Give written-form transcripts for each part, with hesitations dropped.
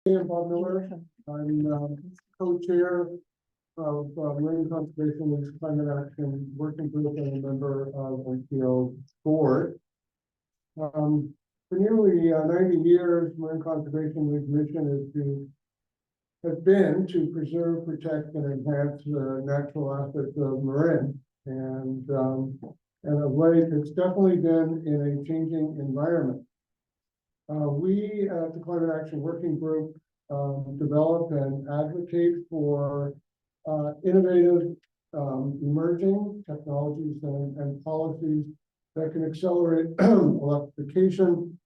I'm Bob Miller. I'm co-chair of Marine Conservation League's Climate Action Working Group and a member of MCL board. For nearly 90 years, Marine Conservation League's mission has been to preserve, protect, and enhance the natural assets of Marin. And of late, it's definitely been in a changing environment. We at the Climate Action Working Group develop and advocate for innovative emerging technologies and policies that can accelerate electrification,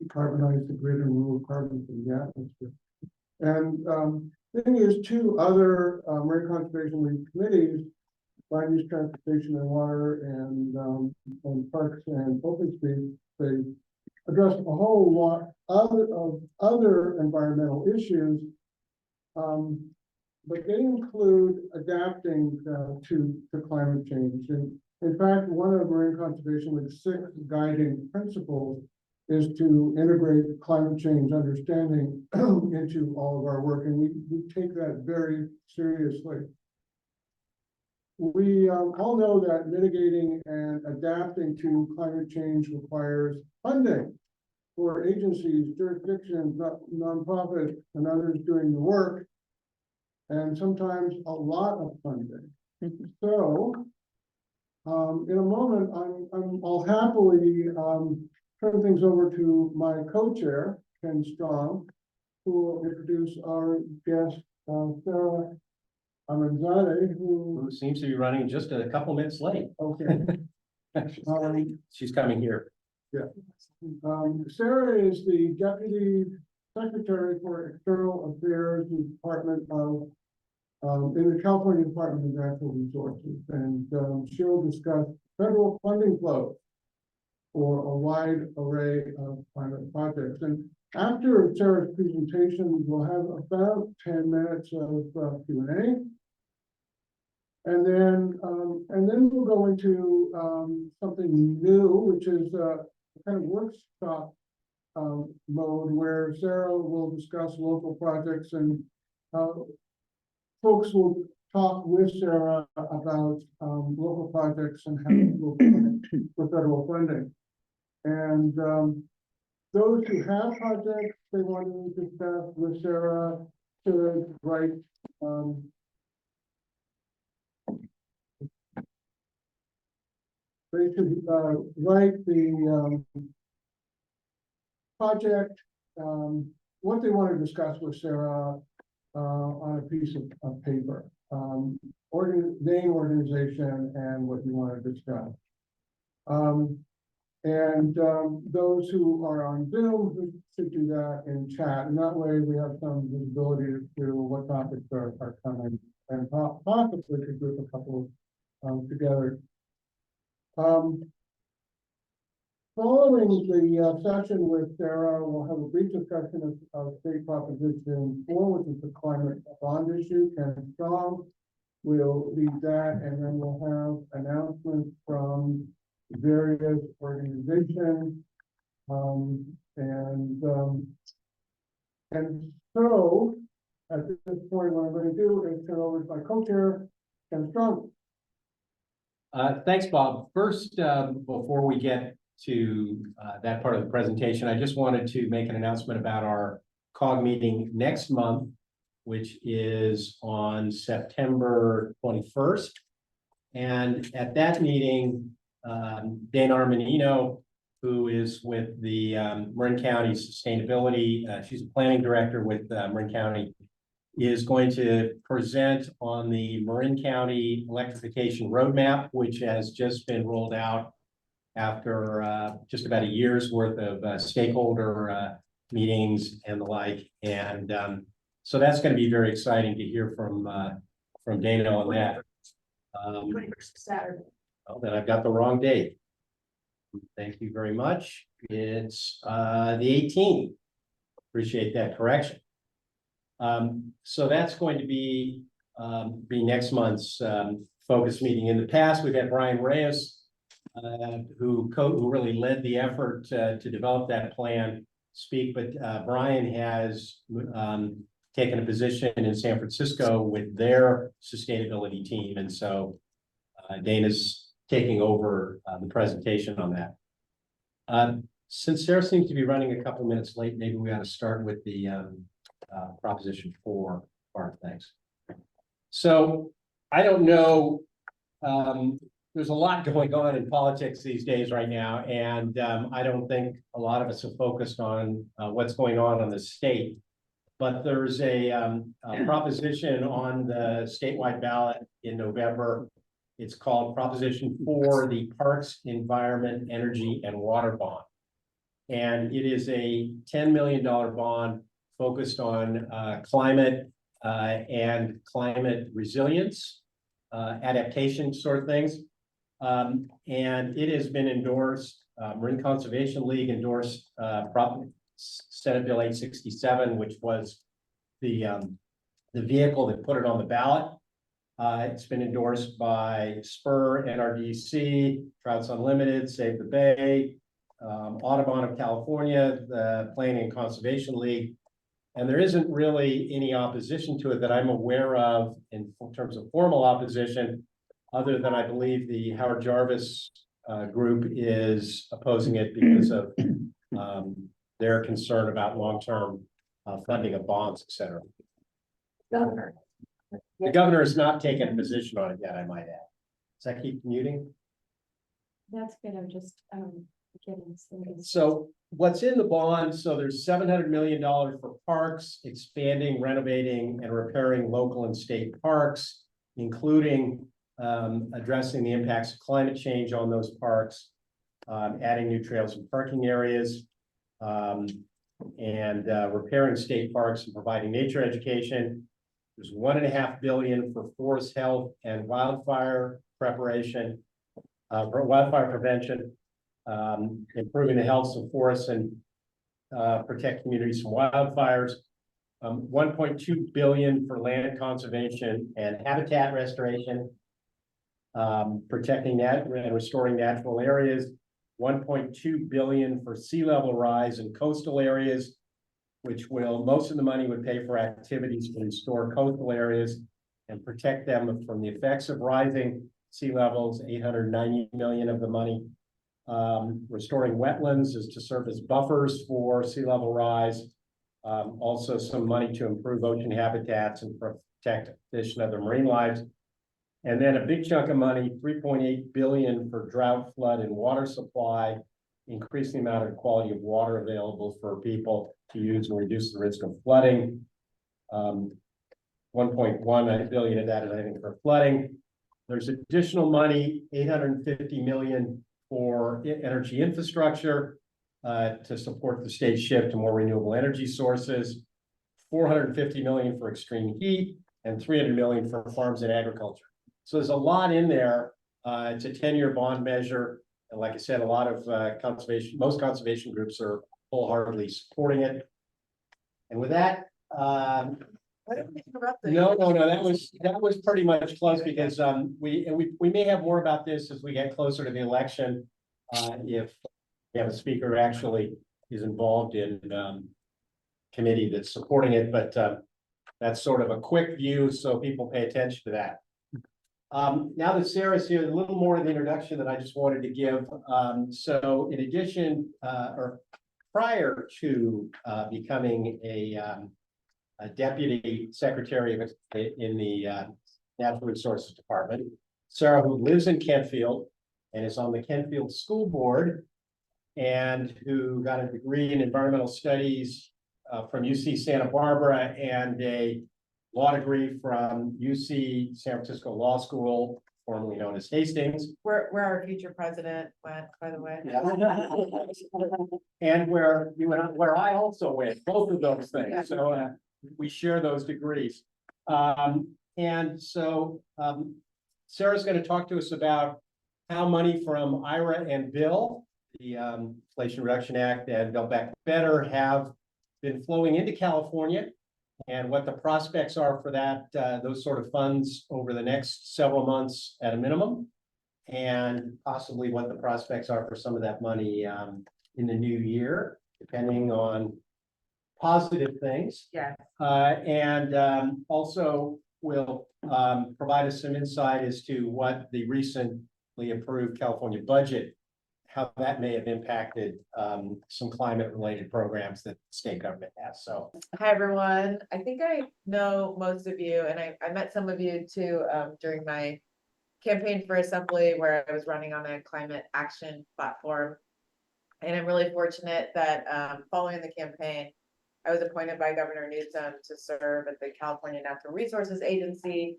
decarbonize the grid, and remove carbon from the atmosphere. And the thing is, two other Marine Conservation League committees, Land Use, Transportation and Water, and Parks and Open Space, address a whole lot of other environmental issues, but they include adapting to climate change. And in fact, one of Marine Conservation League's 6 guiding principles is to integrate climate change understanding into all of our work, and we take that very seriously. We all know that mitigating and adapting to climate change requires funding for agencies, jurisdictions, nonprofits, and others doing the work, and sometimes a lot of funding. So, in a moment, I'll happily turn things over to my co-chair, Ken Strong, who will introduce our guest, Sarah Amanzadeh, who seems to be running just a couple minutes late. Okay. She's coming here. Yeah. Sarah is the Deputy Secretary for External Affairs in the Department of, in the California Department of Natural Resources, and she'll discuss federal funding flows for a wide array of climate projects. And after Sarah's presentation, we'll have about 10 minutes of Q&A. And then we'll go into something new, which is a kind of workshop mode where Sarah will discuss local projects, and folks will talk with Sarah about local projects and how to go for federal funding. And those who have projects they want to discuss with Sarah should write they should write the project, what they want to discuss with Sarah on a piece of paper, name, organization, and what you want to discuss. Those who are on Zoom should do that in chat, and that way we have some visibility to what topics are coming, and possibly could group a couple together. Following the session with Sarah, we'll have a brief discussion of State Proposition 4, which is the climate bond issue. Ken Strong will lead that, and then we'll have announcements from various organizations. And so at this point, what I'm going to do is turn over to my co-chair, Ken Strong. Thanks, Bob. First, before we get to that part of the presentation, I just wanted to make an announcement about our COG meeting next month, which is on September 21st. And at that meeting, Dana Armanino, who is with the Marin County Sustainability, she's a planning director with Marin County, is going to present on the Marin County electrification roadmap, which has just been rolled out after just about a year's worth of stakeholder meetings and the like. And so that's going to be very exciting to hear from Dana on that. 21st Saturday. Well, then I've got the wrong date. Thank you very much. It's the 18th. Appreciate that correction. So that's going to be next month's focus meeting. In the past, we've had Brian Reyes, who really led the effort to develop that plan. speak, but Brian has taken a position in San Francisco with their sustainability team, and so Dana's taking over the presentation on that. Since Sarah seems to be running a couple minutes late, maybe we ought to start with the Proposition 4 part. Thanks. So I don't know. There's a lot going on in politics these days right now, and I don't think a lot of us are focused on what's going on the state. But there's a proposition on the statewide ballot in November. It's called Proposition 4, the Parks, Environment, Energy, and Water Bond. And it is a $10 million bond focused on climate and climate resilience, adaptation sort of things. And it has been endorsed, Marine Conservation League endorsed Senate Bill 867, which was the vehicle that put it on the ballot. It's been endorsed by SPUR, NRDC, Trouts Unlimited, Save the Bay, Audubon of California, the Planning and Conservation League. And there isn't really any opposition to it that I'm aware of in terms of formal opposition, other than I believe the Howard Jarvis group is opposing it because of their concern about long-term funding of bonds, et cetera. Governor. The governor has not taken a position on it yet, I might add. Does that keep muting? That's good. I'm just getting some. So what's in the bond? So there's $700 million for parks, expanding, renovating, and repairing local and state parks, including addressing the impacts of climate change on those parks, adding new trails and parking areas, and repairing state parks and providing nature education. There's $1.5 billion for forest health and wildfire preparation, wildfire prevention, improving the health of forests and protect communities from wildfires. $1.2 billion for land conservation and habitat restoration, protecting that and restoring natural areas. $1.2 billion for sea level rise in coastal areas, which most of the money would pay for activities to restore coastal areas and protect them from the effects of rising sea levels. $890 million of the money. Restoring wetlands is to serve as buffers for sea level rise. Also some money to improve ocean habitats and protect fish and other marine lives. And then a big chunk of money, $3.8 billion for drought, flood, and water supply, increasing the amount of quality of water available for people to use and reduce the risk of flooding. 1.1 billion of that is, I think, for flooding. There's additional money, $850 million for energy infrastructure to support the state's shift to more renewable energy sources, $450 million for extreme heat, and $300 million for farms and agriculture. So there's a lot in there. It's a 10-year bond measure. And like I said, a lot of most conservation groups are wholeheartedly supporting it. And with that, I didn't interrupt the- no, that was pretty much close because we may have more about this as we get closer to the election. If we have a speaker who actually is involved in committee that's supporting it, but that's sort of a quick view, so people pay attention to that. Now that Sarah's here, a little more of the introduction that I just wanted to give. So in addition, or prior to becoming a deputy secretary in the Natural Resources Department, Sarah, who lives in Kentfield and is on the Kentfield School Board, and who got a degree in environmental studies from UC Santa Barbara and a law degree from UC San Francisco Law School, formerly known as Hastings. Where our future president went, by the way. Yeah. And where I also went, both of those things. So we share those degrees. And so Sarah's going to talk to us about how money from IRA and Bill, the Inflation Reduction Act and Build Back Better, have been flowing into California, and what the prospects are for that, those sort of funds over the next several months at a minimum, and possibly what the prospects are for some of that money in the new year. depending on positive things. Yeah. And also will provide us some insight as to what the recently approved California budget, how that may have impacted some climate-related programs that the state government has. So, Hi, everyone. I think I know most of you, and I met some of you too during my campaign for assembly, where I was running on a climate action platform. And I'm really fortunate that following the campaign, I was appointed by Governor Newsom to serve at the California Natural Resources Agency,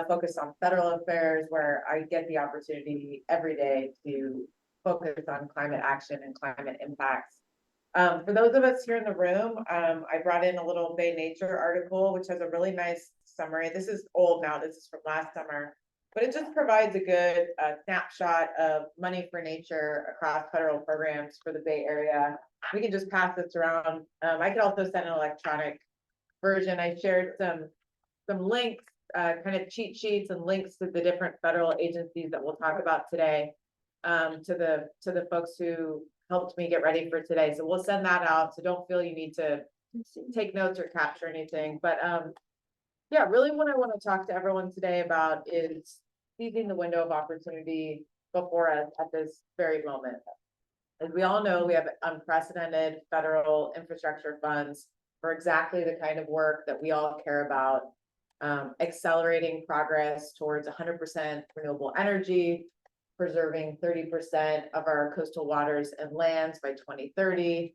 focused on federal affairs, where I get the opportunity every day to focus on climate action and climate impacts. For those of us here in the room, I brought in a little Bay Nature article, which has a really nice summary. This is old now, this is from last summer, but it just provides a good snapshot of money for nature across federal programs for the Bay Area. We can just pass this around. I could also send an electronic version. I shared some links, kind of cheat sheets and links to the different federal agencies that we'll talk about today, to the folks who helped me get ready for today. So we'll send that out. So don't feel you need to take notes or capture anything. But yeah, really what I want to talk to everyone today about is seizing the window of opportunity before us at this very moment. As we all know, we have unprecedented federal infrastructure funds for exactly the kind of work that we all care about, accelerating progress towards 100% renewable energy, preserving 30% of our coastal waters and lands by 2030,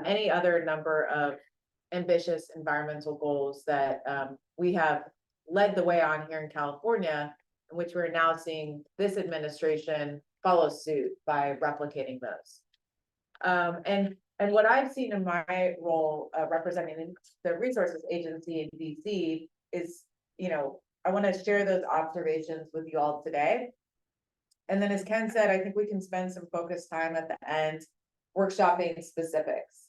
any other number of ambitious environmental goals that we have led the way on here in California, in which we're now seeing this administration follow suit by replicating those. And what I've seen in my role representing the Resources Agency in DC is, I want to share those observations with you all today. And then, as Ken said, I think we can spend some focused time at the end workshopping specifics,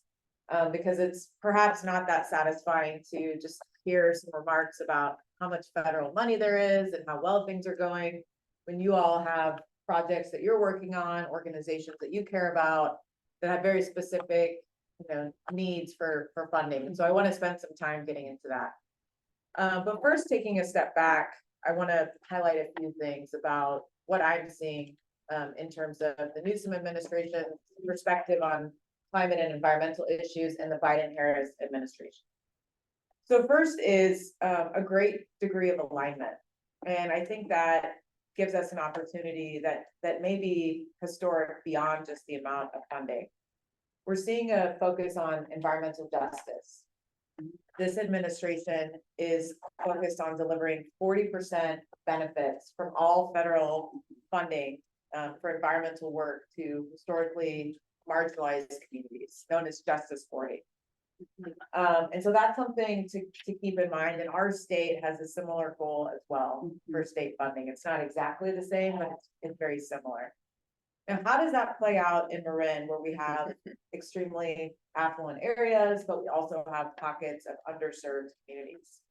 because it's perhaps not that satisfying to just hear some remarks about how much federal money there is and how well things are going, when you all have projects that you're working on, organizations that you care about, that have very specific, needs for funding. And so I want to spend some time getting into that. But first, taking a step back, I want to highlight a few things about what I'm seeing in terms of the Newsom administration's perspective on climate and environmental issues and the Biden-Harris administration. So first is a great degree of alignment. And I think that gives us an opportunity that may be historic beyond just the amount of funding. We're seeing a focus on environmental justice. This administration is focused on delivering 40% benefits from all federal funding for environmental work to historically marginalized communities, known as Justice 40. And so that's something to keep in mind. And our state has a similar goal as well for state funding. It's not exactly the same, but it's very similar. Now, how does that play out in Marin, where we have extremely affluent areas, but we also have pockets of underserved communities?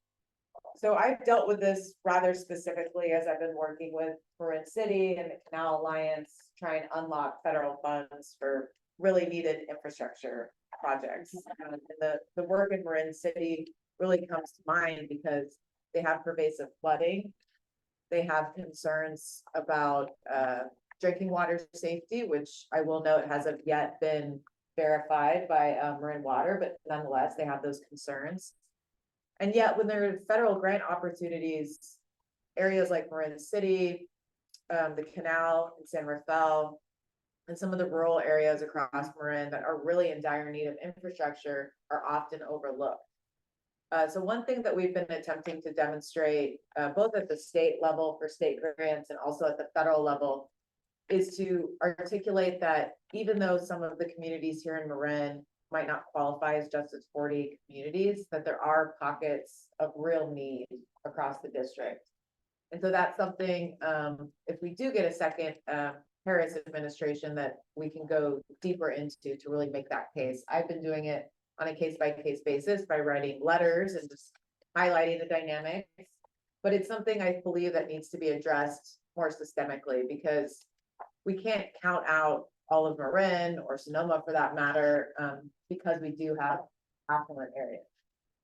So I've dealt with this rather specifically as I've been working with Marin City and the Canal Alliance, trying to unlock federal funds for really needed infrastructure projects. And the work in Marin City really comes to mind because they have pervasive flooding. They have concerns about drinking water safety, which I will note hasn't yet been verified by Marin Water, but nonetheless, they have those concerns. And yet, when there are federal grant opportunities, areas like Marin City, the canal in San Rafael, and some of the rural areas across Marin that are really in dire need of infrastructure are often overlooked. So one thing that we've been attempting to demonstrate, both at the state level for state grants and also at the federal level, is to articulate that even though some of the communities here in Marin might not qualify as Justice 40 communities, that there are pockets of real need across the district. And so that's something, if we do get a second Harris administration, that we can go deeper into to really make that case. I've been doing it on a case-by-case basis by writing letters and just highlighting the dynamics. But it's something I believe that needs to be addressed more systemically, because we can't count out Olive Marin or Sonoma for that matter, because we do have affluent areas.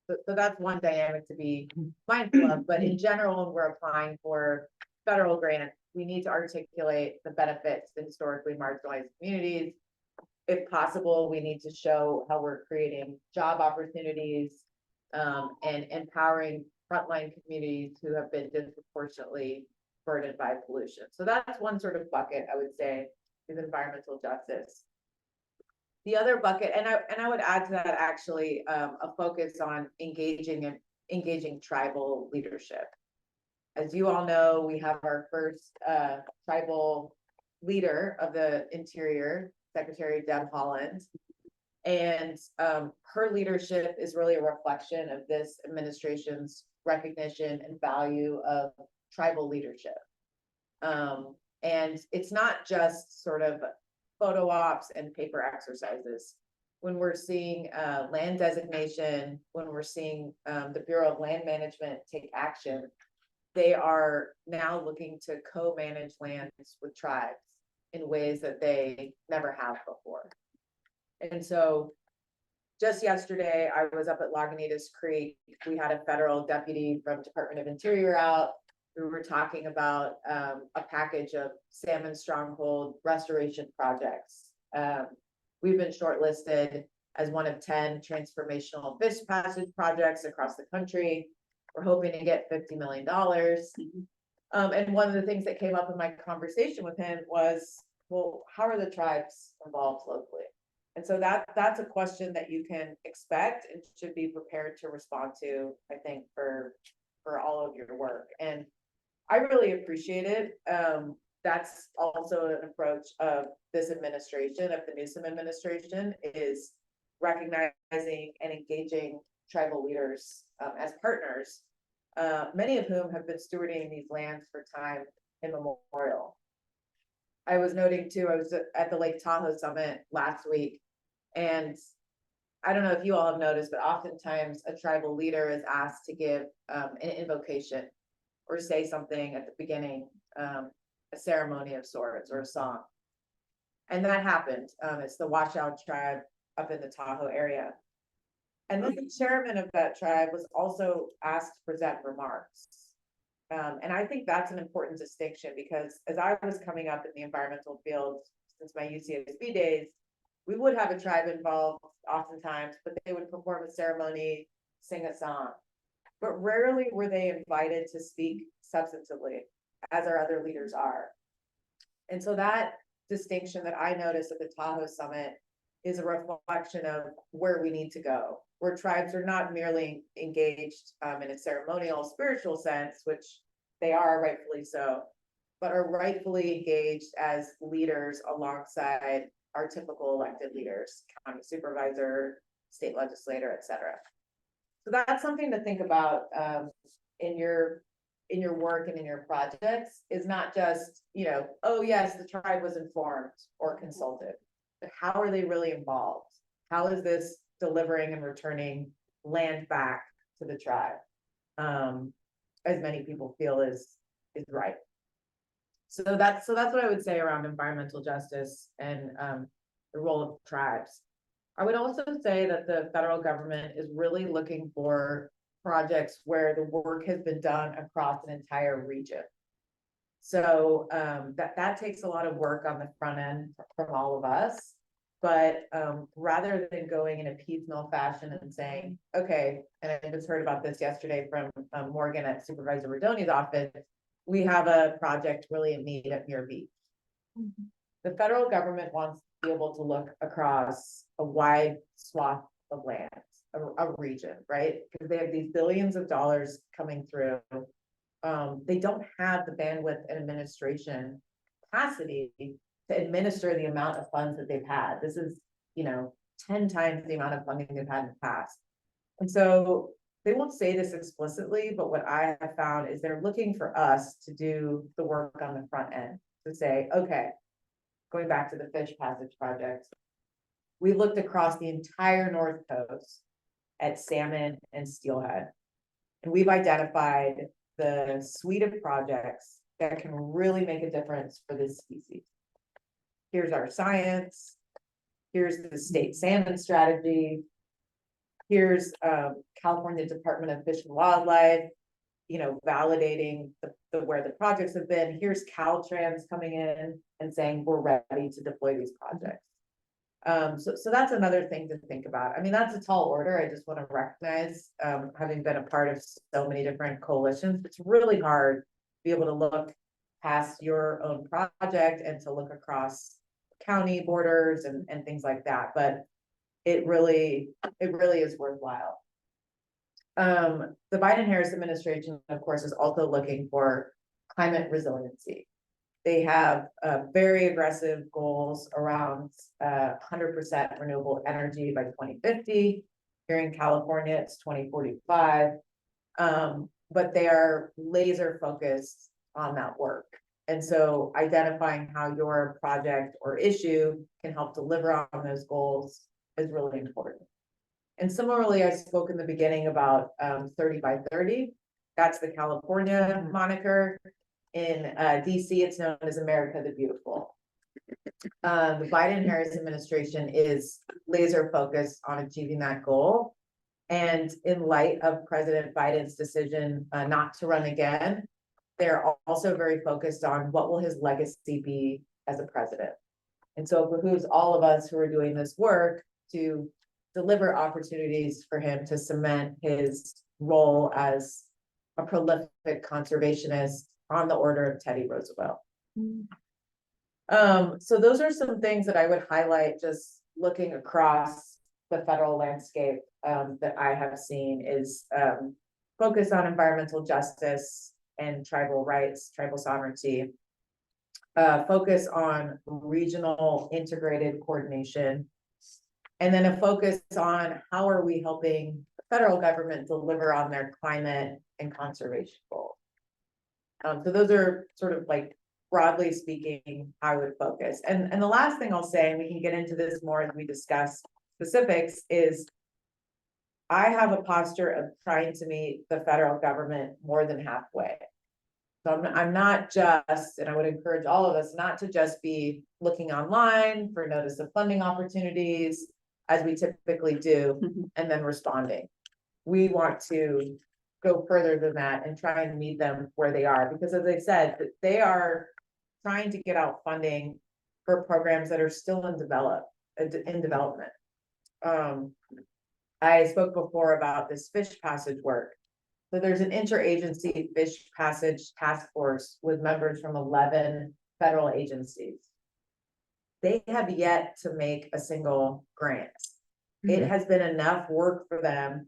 So that's one dynamic to be mindful of, but in general, when we're applying for federal grants, we need to articulate the benefits to historically marginalized communities. If possible, we need to show how we're creating job opportunities, and empowering frontline communities who have been disproportionately burdened by pollution. So that's one sort of bucket, I would say, is environmental justice. The other bucket, and I would add to that actually, a focus on engaging tribal leadership. As you all know, we have our first tribal leader of the Interior, Secretary Deb Haaland. And her leadership is really a reflection of this administration's recognition and value of tribal leadership. And it's not just sort of photo ops and paper exercises. When we're seeing land designation, when we're seeing the Bureau of Land Management take action, they are now looking to co-manage lands with tribes in ways that they never have before. And so just yesterday, I was up at Lagunitas Creek. We had a federal deputy from Department of Interior out. We were talking about a package of salmon stronghold restoration projects. We've been shortlisted as one of 10 transformational fish passage projects across the country. We're hoping to get $50 million. And one of the things that came up in my conversation with him was, well, how are the tribes involved locally? And so that's a question that you can expect and should be prepared to respond to, I think, for all of your work. And I really appreciate it. That's also an approach of this administration, of the Newsom administration, is recognizing and engaging tribal leaders as partners, many of whom have been stewarding these lands for time immemorial. I was noting too, I was at the Lake Tahoe Summit last week, and I don't know if you all have noticed, but oftentimes a tribal leader is asked to give an invocation or say something at the beginning, a ceremony of sorts or a song. And that happened. It's the Washoe tribe up in the Tahoe area. And then the chairman of that tribe was also asked to present remarks. And I think that's an important distinction, because as I was coming up in the environmental field since my UCSB days, we would have a tribe involved oftentimes, but they would perform a ceremony, sing a song. But rarely were they invited to speak substantively, as our other leaders are. And so that distinction that I noticed at the Tahoe Summit is a reflection of where we need to go, where tribes are not merely engaged in a ceremonial spiritual sense, which they are rightfully so, but are rightfully engaged as leaders alongside our typical elected leaders, county supervisor, state legislator, et cetera. So that's something to think about in your work and in your projects, is not just, oh yes, the tribe was informed or consulted, but how are they really involved? How is this delivering and returning land back to the tribe, as many people feel is right? So that's what I would say around environmental justice and the role of tribes. I would also say that the federal government is really looking for projects where the work has been done across an entire region. So that takes a lot of work on the front end from all of us. But rather than going in a piecemeal fashion and saying, okay, and I just heard about this yesterday from Morgan at Supervisor Rodoni's office, we have a project really in need at Muir Beach. Mm-hmm. The federal government wants to be able to look across a wide swath of land, a region, right? Because they have these billions of dollars coming through. They don't have the bandwidth and administration capacity to administer the amount of funds that they've had. This is, 10 times the amount of funding they've had in the past. And so they won't say this explicitly, but what I have found is they're looking for us to do the work on the front end, to say, okay, going back to the fish passage project, we looked across the entire North Coast at salmon and steelhead, and we've identified the suite of projects that can really make a difference for this species. here's our science, here's the state salmon strategy, here's California Department of Fish and Wildlife, validating the where the projects have been. Here's Caltrans coming in and saying we're ready to deploy these projects. So that's another thing to think about. I mean, that's a tall order. I just want to recognize, having been a part of so many different coalitions, it's really hard to be able to look past your own project and to look across county borders and things like that. But it really is worthwhile. The Biden-Harris administration, of course, is also looking for climate resiliency. They have very aggressive goals around 100% renewable energy by 2050. Here in California, it's 2045. But they are laser focused on that work. And so identifying how your project or issue can help deliver on those goals is really important. And similarly, I spoke in the beginning about 30 by 30. That's the California moniker. In DC, it's known as America the Beautiful. The Biden-Harris administration is laser focused on achieving that goal. And in light of President Biden's decision not to run again, they're also very focused on what will his legacy be as a president. And so it behooves all of us who are doing this work to deliver opportunities for him to cement his role as a prolific conservationist on the order of Teddy Roosevelt. So those are some things that I would highlight just looking across the federal landscape that I have seen is focus on environmental justice and tribal rights, tribal sovereignty, focus on regional integrated coordination, and then a focus on how are we helping the federal government deliver on their climate and conservation goals. So those are sort of like broadly speaking, I would focus. And the last thing I'll say, and we can get into this more as we discuss specifics, is I have a posture of trying to meet the federal government more than halfway. So I'm not just, and I would encourage all of us not to just be looking online for notice of funding opportunities, as we typically do, and then responding. We want to go further than that and try and meet them where they are, because as I said, they are trying to get out funding for programs that are still in development. I spoke before about this fish passage work. So there's an interagency fish passage task force with members from 11 federal agencies. They have yet to make a single grant. It has been enough work for them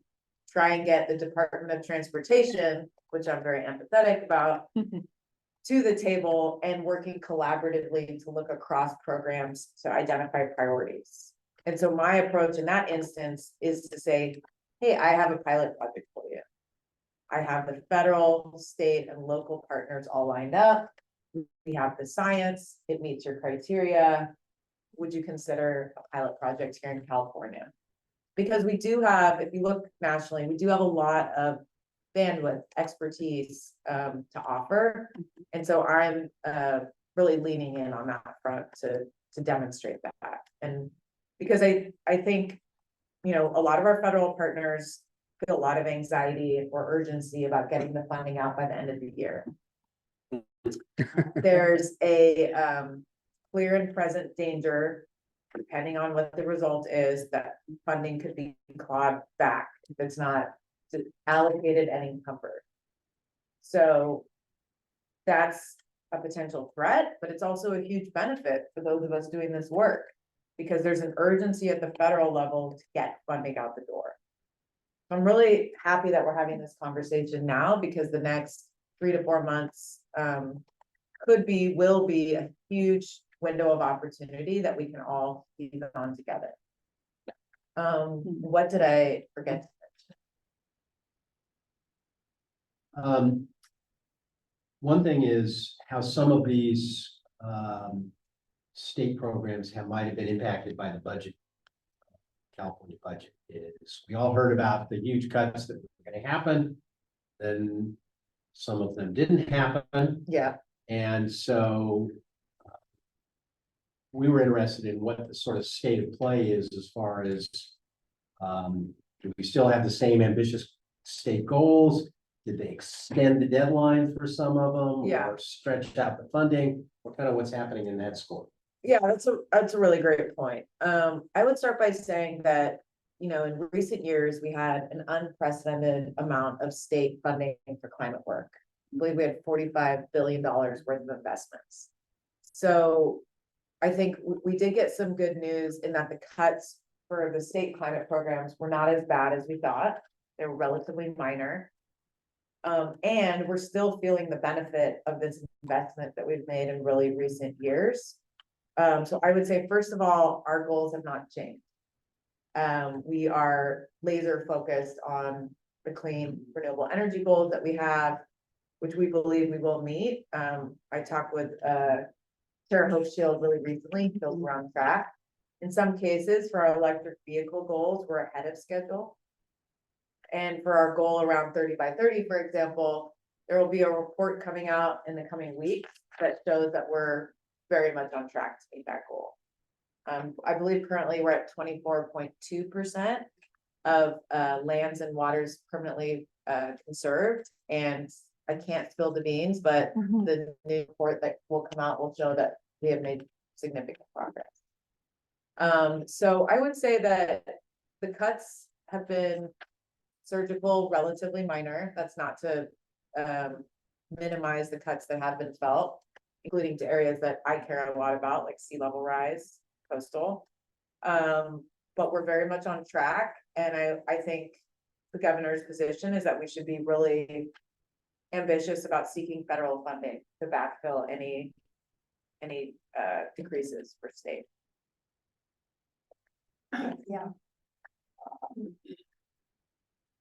to try and get the Department of Transportation, which I'm very empathetic about, to the table and working collaboratively to look across programs to identify priorities. And so my approach in that instance is to say, hey, I have a pilot project for you. I have the federal, state, and local partners all lined up. We have the science, it meets your criteria. Would you consider a pilot project here in California? Because we do have, if you look nationally, we do have a lot of bandwidth, expertise to offer. And so I'm really leaning in on that front to demonstrate that. And because I think, a lot of our federal partners feel a lot of anxiety or urgency about getting the funding out by the end of the year. There's a clear and present danger, depending on what the result is, that funding could be clawed back if it's not allocated and encumbered. So that's a potential threat, but it's also a huge benefit for those of us doing this work, because there's an urgency at the federal level to get funding out the door. I'm really happy that we're having this conversation now, because the next 3 to 4 months will be a huge window of opportunity that we can all seize on together. What did I forget to mention? One thing is how some of these state programs might have been impacted by the budget. California budget is, we all heard about the huge cuts that were going to happen. Then some of them didn't happen. Yeah. And so we were interested in what the sort of state of play is as far as, do we still have the same ambitious state goals? Did they extend the deadline for some of them? Yeah. Or stretch out the funding? What kind of what's happening in that score? Yeah, that's a really great point. I would start by saying that, you know, in recent years, we had an unprecedented amount of state funding for climate work. I believe we had $45 billion worth of investments. So I think we did get some good news in that the cuts for the state climate programs were not as bad as we thought. They were relatively minor. And we're still feeling the benefit of this investment that we've made in really recent years. So I would say, first of all, our goals have not changed. We are laser focused on the clean renewable energy goals that we have, which we believe we will meet. I talked with Sarah Hochschild really recently, he feels we're on track. In some cases, for our electric vehicle goals, we're ahead of schedule. And for our goal around 30 by 30, for example, there will be a report coming out in the coming weeks that shows that we're very much on track to meet that goal. I believe currently we're at 24.2% of lands and waters permanently conserved. And I can't spill the beans, but the new report that will come out will show that we have made significant progress. So I would say that the cuts have been surgical, relatively minor. That's not to minimize the cuts that have been felt, including to areas that I care a lot about, like sea level rise, coastal. But we're very much on track. And I think the governor's position is that we should be really ambitious about seeking federal funding to backfill any decreases for state. Yeah.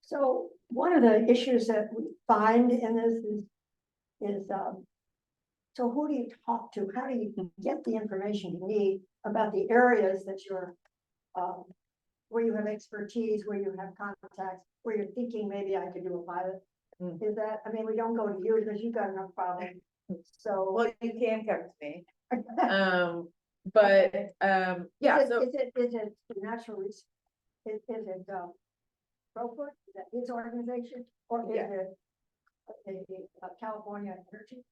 So one of the issues that we find in this is so who do you talk to? How do you get the information you need about the areas that you're where you have expertise, where you have contacts, where you're thinking maybe I could do a pilot? Is that, I mean, we don't go to you because you've got enough problems. So Well, you can come to me. But yeah, so is it natural resource? Is it Profork, is that his organization, or is Yeah. it a California Energy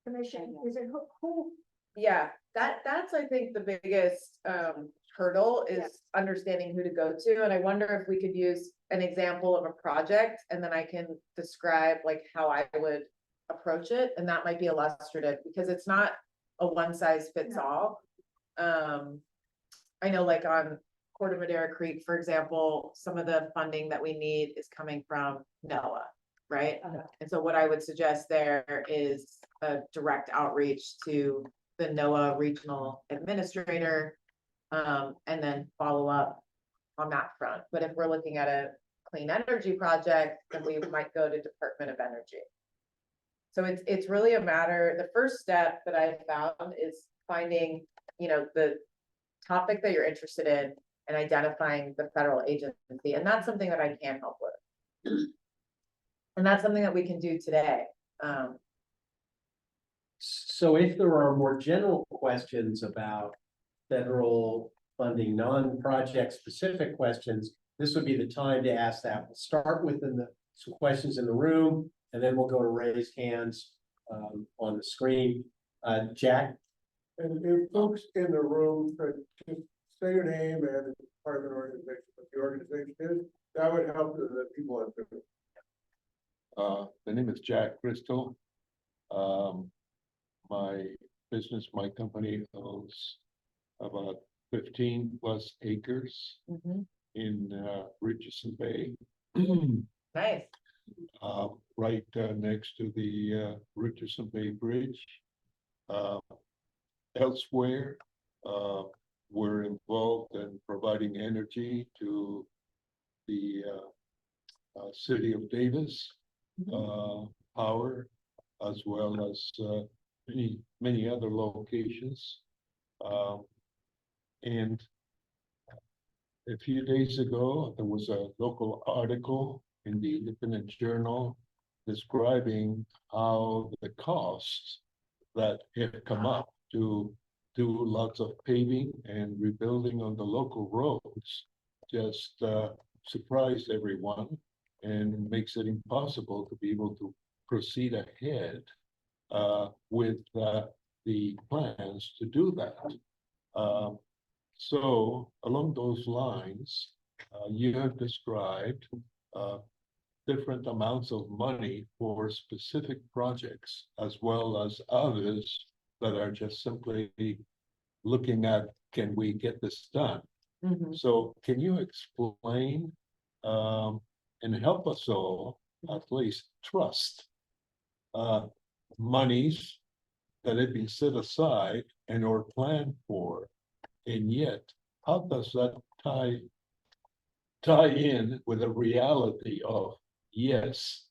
Commission? Is it who? yeah, that's I think the biggest hurdle is Yeah. understanding who to go to. And I wonder if we could use an example of a project and then I can describe like how I would approach it. And that might be illustrative because it's not a one size fits No. all. I know like on Corte Madera Creek, for example, some of the funding that we need is coming from NOAA, right? And so what I would suggest there is a direct outreach to the NOAA regional administrator, and then follow up on that front. But if we're looking at a clean energy project, then we might go to Department of Energy. So it's really a matter, the first step that I found is finding, you know, the topic that you're interested in and identifying the federal agency. And that's something that I can help with. And that's something that we can do today. So if there are more general questions about federal funding, non-project specific questions, this would be the time to ask that. We'll start with some questions in the room, and then we'll go to raised hands on the screen. Jack? And if folks in the room could just say your name and part of an organization, what the organization is, that would help the people on Zoom. The name is Jack Crystal. My business, my company owns about 15 plus acres in Richardson Bay. Nice. Right next to the Richardson Bay Bridge. Elsewhere, we're involved in providing energy to the city of Davis, power, as well as many other locations. And a few days ago, there was a local article in the Independent Journal describing how the costs that have come up to do lots of paving and rebuilding on the local roads just surprise everyone and makes it impossible to be able to proceed ahead with the plans to do that. So along those lines, you have described different amounts of money for specific projects, as well as others that are just simply looking at, can we get this done? Mhm. So can you explain and help us all at least trust monies that have been set aside and or planned for, and yet how does that tie in with the reality of, yes,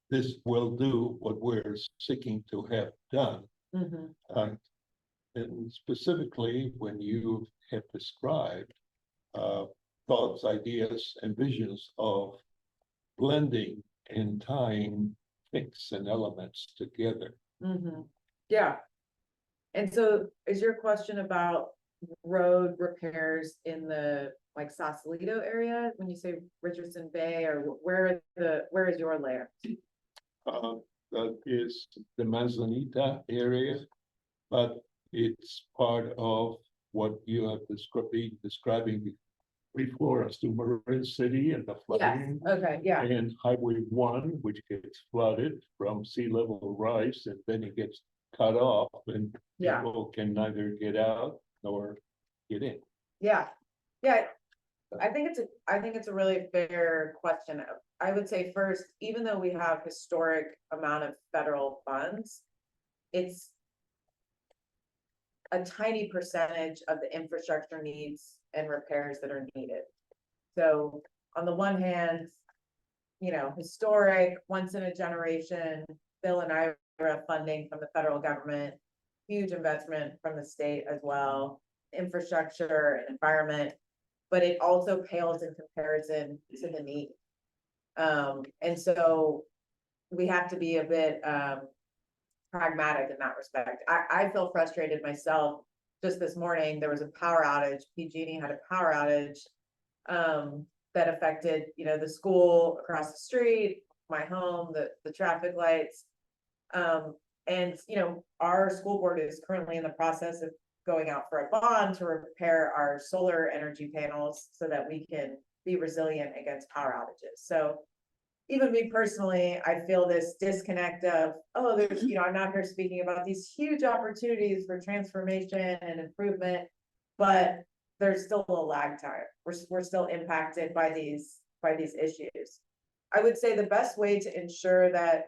this will do what we're seeking to have done? Mhm. And specifically, when you have described thoughts, ideas, and visions of blending and tying things and elements together. Mhm. Yeah. And so is your question about road repairs in the like Sausalito area, when you say Richardson Bay, or where is your layer? That is the Manzanita area, but it's part of what you have describing before us to Marin City and the Yes, flooding. okay, yeah, And Highway 1, which gets flooded from sea level rise, and then it gets cut off, and yeah, people can neither get out nor get in. yeah, yeah. I think it's a really fair question. I would say first, even though we have historic amount of federal funds, it's a tiny percentage of the infrastructure needs and repairs that are needed. So on the one hand, you know, historic, once in a generation, Bill and Ira funding from the federal government, huge investment from the state as well, infrastructure and environment, but it also pales in comparison to the need. And so we have to be a bit pragmatic in that respect. I feel frustrated myself. Just this morning, there was a power outage. PG&E had a power outage that affected, you know, the school across the street, my home, the traffic lights. And, you know, our school board is currently in the process of going out for a bond to repair our solar energy panels so that we can be resilient against power outages. So even me personally, I feel this disconnect of, oh, there's, you know, I'm not here speaking about these huge opportunities for transformation and improvement, but there's still a lag time. We're still impacted by these issues. I would say the best way to ensure that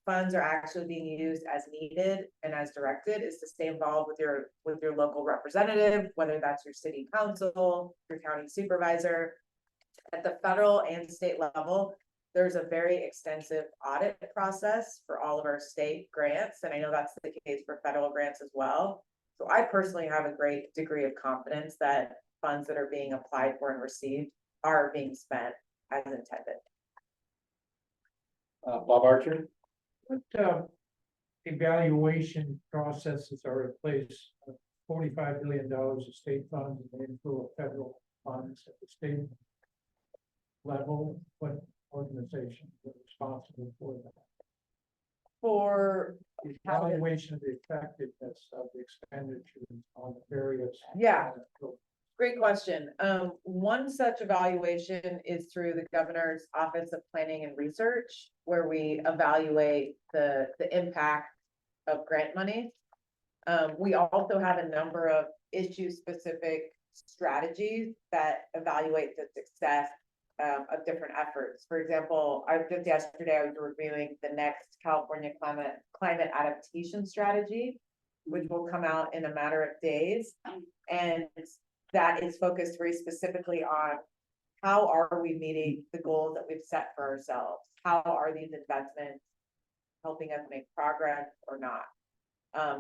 funds are actually being used as needed and as directed is to stay involved with your local representative, whether that's your city council, your county supervisor. At the federal and state level, there's a very extensive audit process for all of our state grants, and I know that's the case for federal grants as well. So I personally have a great degree of confidence that funds that are being applied for and received are being spent as intended. Bob Archer? What evaluation processes are in place? $45 billion of state funds and then for federal funds at the state level. What organizations are responsible for that? For Evaluation of the effectiveness of the expenditures on the various. Yeah. Great question. One such evaluation is through the governor's Office of Planning and Research, where we evaluate the impact of grant money. We also have a number of issue-specific strategies that evaluate the success of different efforts. For example, just yesterday, I was reviewing the next California climate adaptation strategy, which will come out in a matter of days. And that is focused very specifically on how are we meeting the goals that we've set for ourselves? How are these investments helping us make progress or not?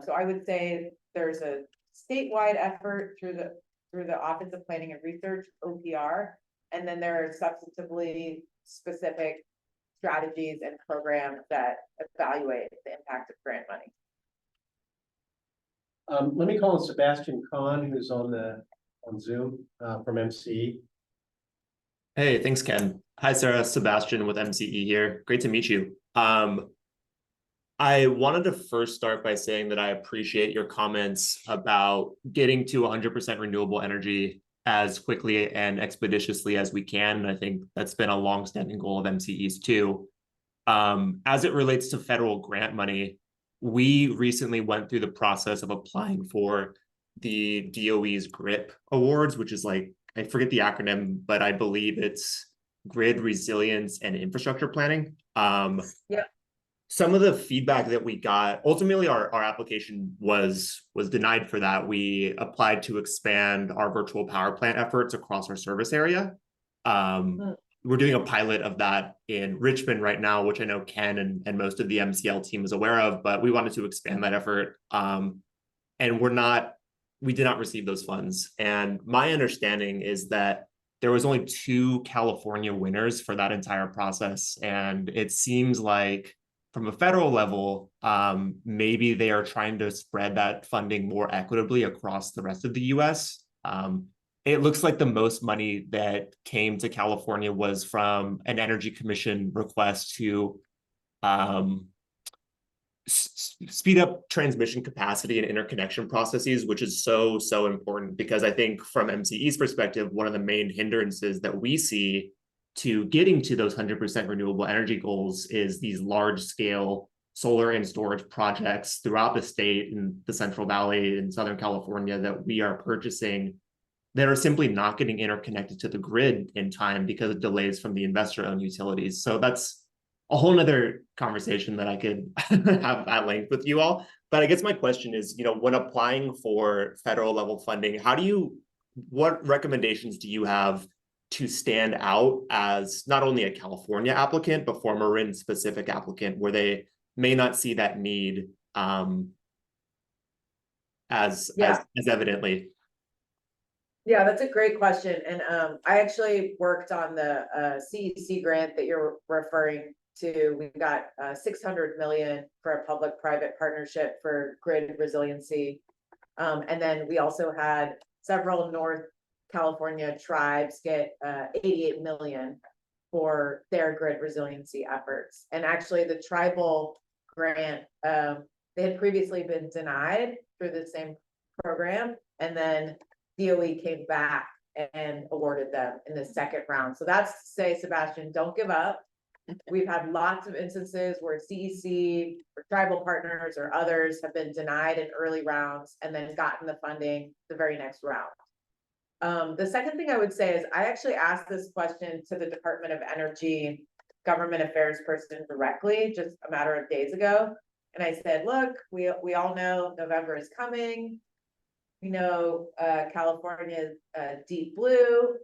So I would say there's a statewide effort through the Office of Planning and Research, OPR, and then there are substantively specific strategies and programs that evaluate the impact of grant money. Let me call on Sebastian Kahn, who's on Zoom, from MCE. Hey, thanks, Ken. Hi, Sarah. Sebastian with MCE here. Great to meet you. I wanted to first start by saying that I appreciate your comments about getting to 100% renewable energy as quickly and expeditiously as we can. And I think that's been a longstanding goal of MCE's too. As it relates to federal grant money, we recently went through the process of applying for the DOE's GRIP awards, which is like, I forget the acronym, but I believe it's Grid Resilience and Infrastructure Planning. Yeah. Some of the feedback that we got, ultimately our application was denied for that. We applied to expand our virtual power plant efforts across our service area. We're doing a pilot of that in Richmond right now, which I know Ken and most of the MCL team is aware of, but we wanted to expand that effort. And we did not receive those funds. And my understanding is that there was only 2 California winners for that entire process. And it seems like from a federal level, maybe they are trying to spread that funding more equitably across the rest of the US. It looks like the most money that came to California was from an Energy Commission request to speed up transmission capacity and interconnection processes, which is so important, because I think from MCE's perspective, one of the main hindrances that we see to getting to those 100% renewable energy goals is these large scale solar and storage projects throughout the state and the Central Valley in Southern California that we are purchasing that are simply not getting interconnected to the grid in time because of delays from the investor-owned utilities. So that's a whole nother conversation that I could have at length with you all. But I guess my question is, when applying for federal level funding, what recommendations do you have to stand out as not only a California applicant, but for a Marin specific applicant where they may not see that need as evidently? Yeah, that's a great question. And I actually worked on the CEC grant that you're referring to. We got 600 million for a public-private partnership for grid resiliency. And then we also had several North California tribes get 88 million for their grid resiliency efforts. And actually the tribal grant, they had previously been denied through the same program. And then DOE came back and awarded them in the second round. So that's to say, Sebastian, don't give up. We've had lots of instances where CEC or tribal partners or others have been denied in early rounds and then gotten the funding the very next round. The second thing I would say is I actually asked this question to the Department of Energy government affairs person directly just a matter of days ago. And I said, look, we all know November is coming. We know California's deep blue.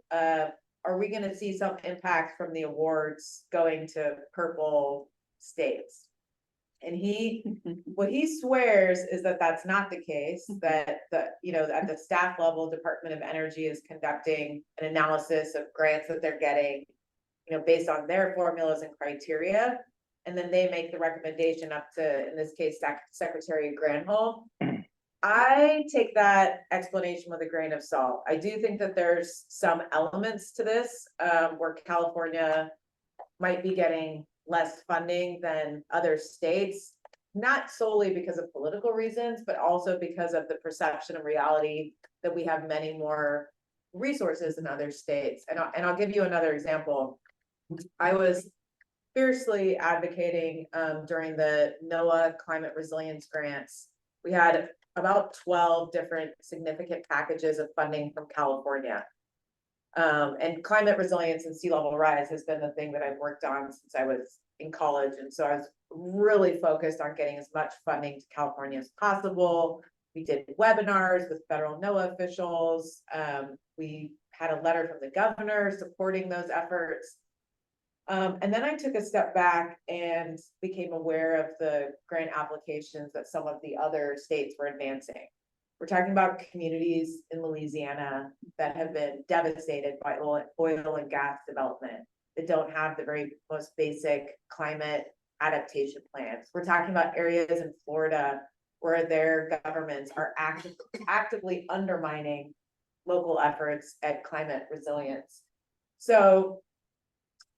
Are we going to see some impact from the awards going to purple states? And what he swears is that that's not the case, that at the staff level, Department of Energy is conducting an analysis of grants that they're getting, based on their formulas and criteria. And then they make the recommendation up to, in this case, Secretary Granholm. I take that explanation with a grain of salt. I do think that there's some elements to this where California might be getting less funding than other states, not solely because of political reasons, but also because of the perception and reality that we have many more resources in other states. And I'll give you another example. I was fiercely advocating during the NOAA climate resilience grants. We had about 12 different significant packages of funding from California. And climate resilience and sea level rise has been the thing that I've worked on since I was in college. And so I was really focused on getting as much funding to California as possible. We did webinars with federal NOAA officials. We had a letter from the governor supporting those efforts. And then I took a step back and became aware of the grant applications that some of the other states were advancing. We're talking about communities in Louisiana that have been devastated by oil and gas development, that don't have the very most basic climate adaptation plans. We're talking about areas in Florida where their governments are actively undermining local efforts at climate resilience. So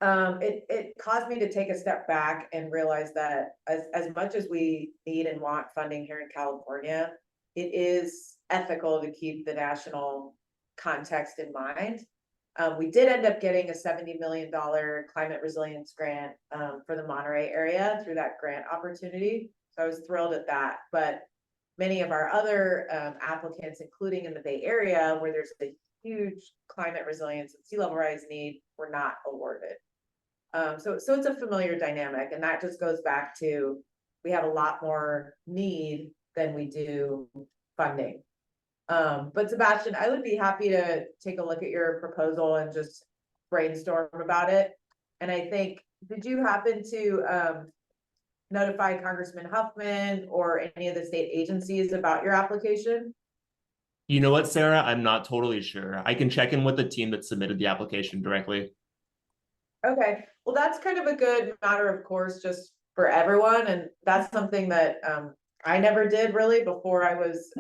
it caused me to take a step back and realize that as much as we need and want funding here in California, it is ethical to keep the national context in mind. We did end up getting a $70 million climate resilience grant for the Monterey area through that grant opportunity. So I was thrilled at that. But many of our other applicants, including in the Bay Area, where there's a huge climate resilience and sea level rise need, were not awarded. So it's a familiar dynamic, and that just goes back to we have a lot more need than we do funding. But Sebastian, I would be happy to take a look at your proposal and just brainstorm about it. And I think, did you happen to notify Congressman Huffman or any of the state agencies about your application? You know what, Sarah? I'm not totally sure. I can check in with the team that submitted the application directly. Okay, well, that's kind of a good matter of course, just for everyone. And that's something that I never did really before I was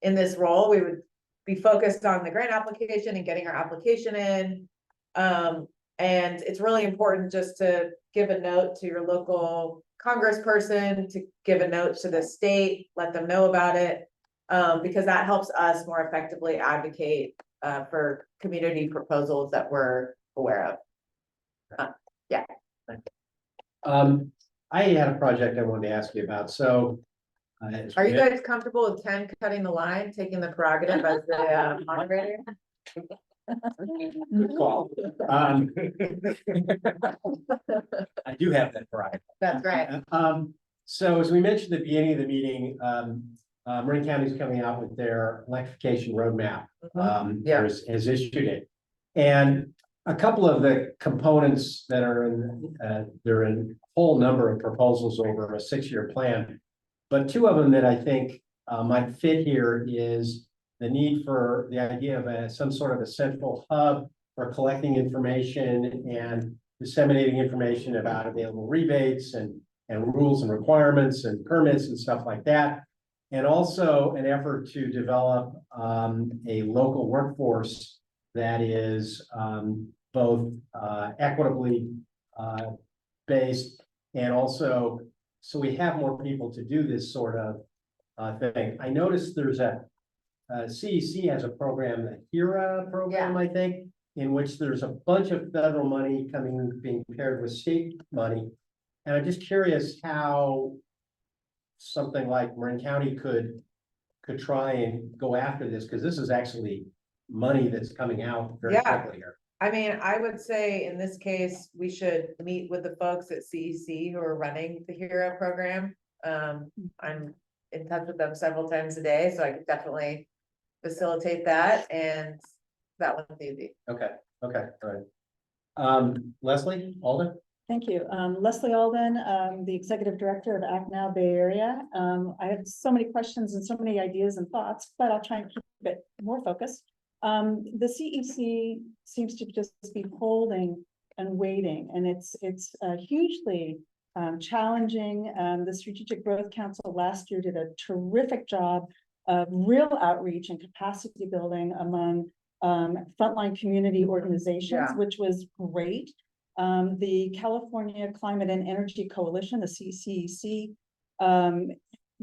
in this role. We would be focused on the grant application and getting our application in. And it's really important just to give a note to your local congressperson, to give a note to the state, let them know about it, because that helps us more effectively advocate for community proposals that we're aware of. Yeah. I had a project I wanted to ask you about, so. Are you guys comfortable with Ken cutting the line, taking the prerogative as the moderator? Good call. I do have that pride. That's right. So as we mentioned at the beginning of the meeting, Marin County is coming out with their electrification roadmap. Yeah. Has issued it. And a couple of the components that are in, there are a whole number of proposals over a 6-year plan. But two of them that I think might fit here is the need for the idea of some sort of a central hub for collecting information and disseminating information about available rebates and rules and requirements and permits and stuff like that. And also an effort to develop a local workforce that is both equitably based and also so we have more people to do this sort of thing. I noticed there's a CEC has a program, the HERA program, I think, in which there's a bunch of federal money being paired with state money. And I'm just curious how something like Marin County could try and go after this, because this is actually money that's coming out very quickly here. I mean, I would say in this case, we should meet with the folks at CEC who are running the HERA program. I'm in touch with them several times a day, so I could definitely facilitate that, and that one's easy. Okay, all right. Leslie Alden? Thank you. Leslie Alden, the Executive Director of Act Now Bay Area. I have so many questions and so many ideas and thoughts, but I'll try and keep it more focused. The CEC seems to just be holding and waiting, and it's hugely challenging. The Strategic Growth Council last year did a terrific job of real outreach and capacity building among frontline community organizations, which was great. The California Climate and Energy Coalition, the CCEC,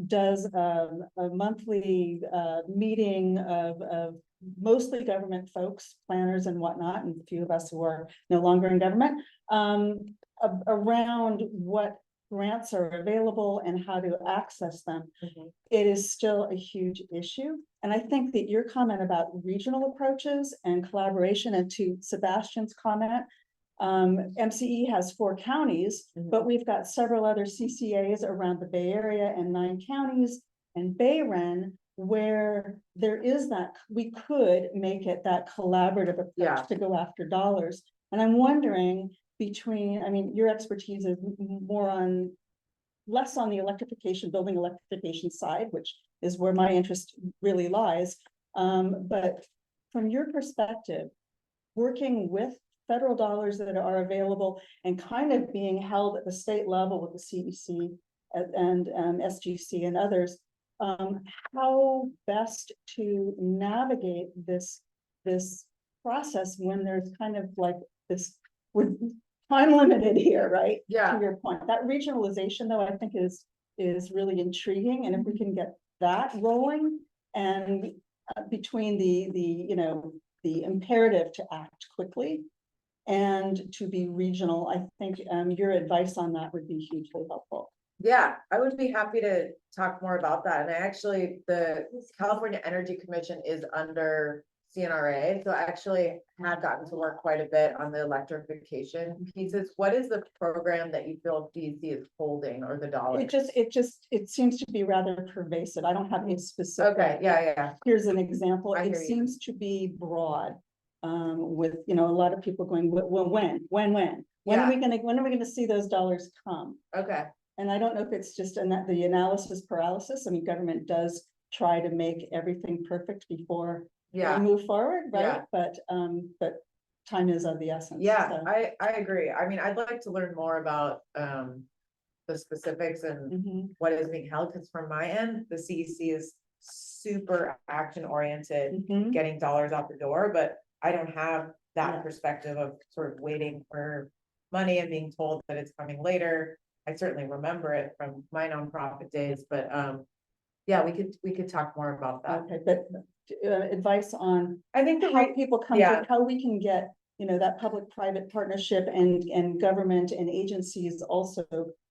does a monthly meeting of mostly government folks, planners and whatnot, and a few of us who are no longer in government, around what grants are available and how to access them. It is still a huge issue. And I think that your comment about regional approaches and collaboration, and to Sebastian's comment, MCE has 4 counties, but we've got several other CCAs around the Bay Area and 9 counties and Bayren, where there is that, we could make it that collaborative approach to go after dollars. And I'm wondering between, I mean, your expertise is less on the building electrification side, which is where my interest really lies. But from your perspective, working with federal dollars that are available and kind of being held at the state level with the CEC and SGC and others, how best to navigate this process when there's kind of like this, with time limited here, right? Yeah. To your point, that regionalization though, I think is really intriguing, and if we can get that rolling, and between the imperative to act quickly and to be regional, I think your advice on that would be hugely helpful. Yeah, I would be happy to talk more about that. And I actually, the California Energy Commission is under CNRA, so I actually have gotten to work quite a bit on the electrification pieces. What is the program that you feel DC is holding, or the dollar? It seems to be rather pervasive. I don't have a specific. Okay, yeah. Here's an example. I It hear you. seems to be broad. With, a lot of people going, well, when are we gonna see those dollars come? Okay, And I don't know if it's just the analysis paralysis. I mean, government does try to make everything perfect before we yeah. move forward, right? Yeah. But time is of the essence. Yeah, so. I agree. I mean, I'd like to learn more about the specifics and Mhm. what is being held, because from my end, the CEC is super action oriented, Mhm. getting dollars out the door, but I don't have that Yeah. perspective of sort of waiting for money and being told that it's coming later. I certainly remember it from my nonprofit days, but yeah, we could talk more about that. Okay, but advice on I think how people come yeah. to, how we can get, that public-private partnership and government and agencies also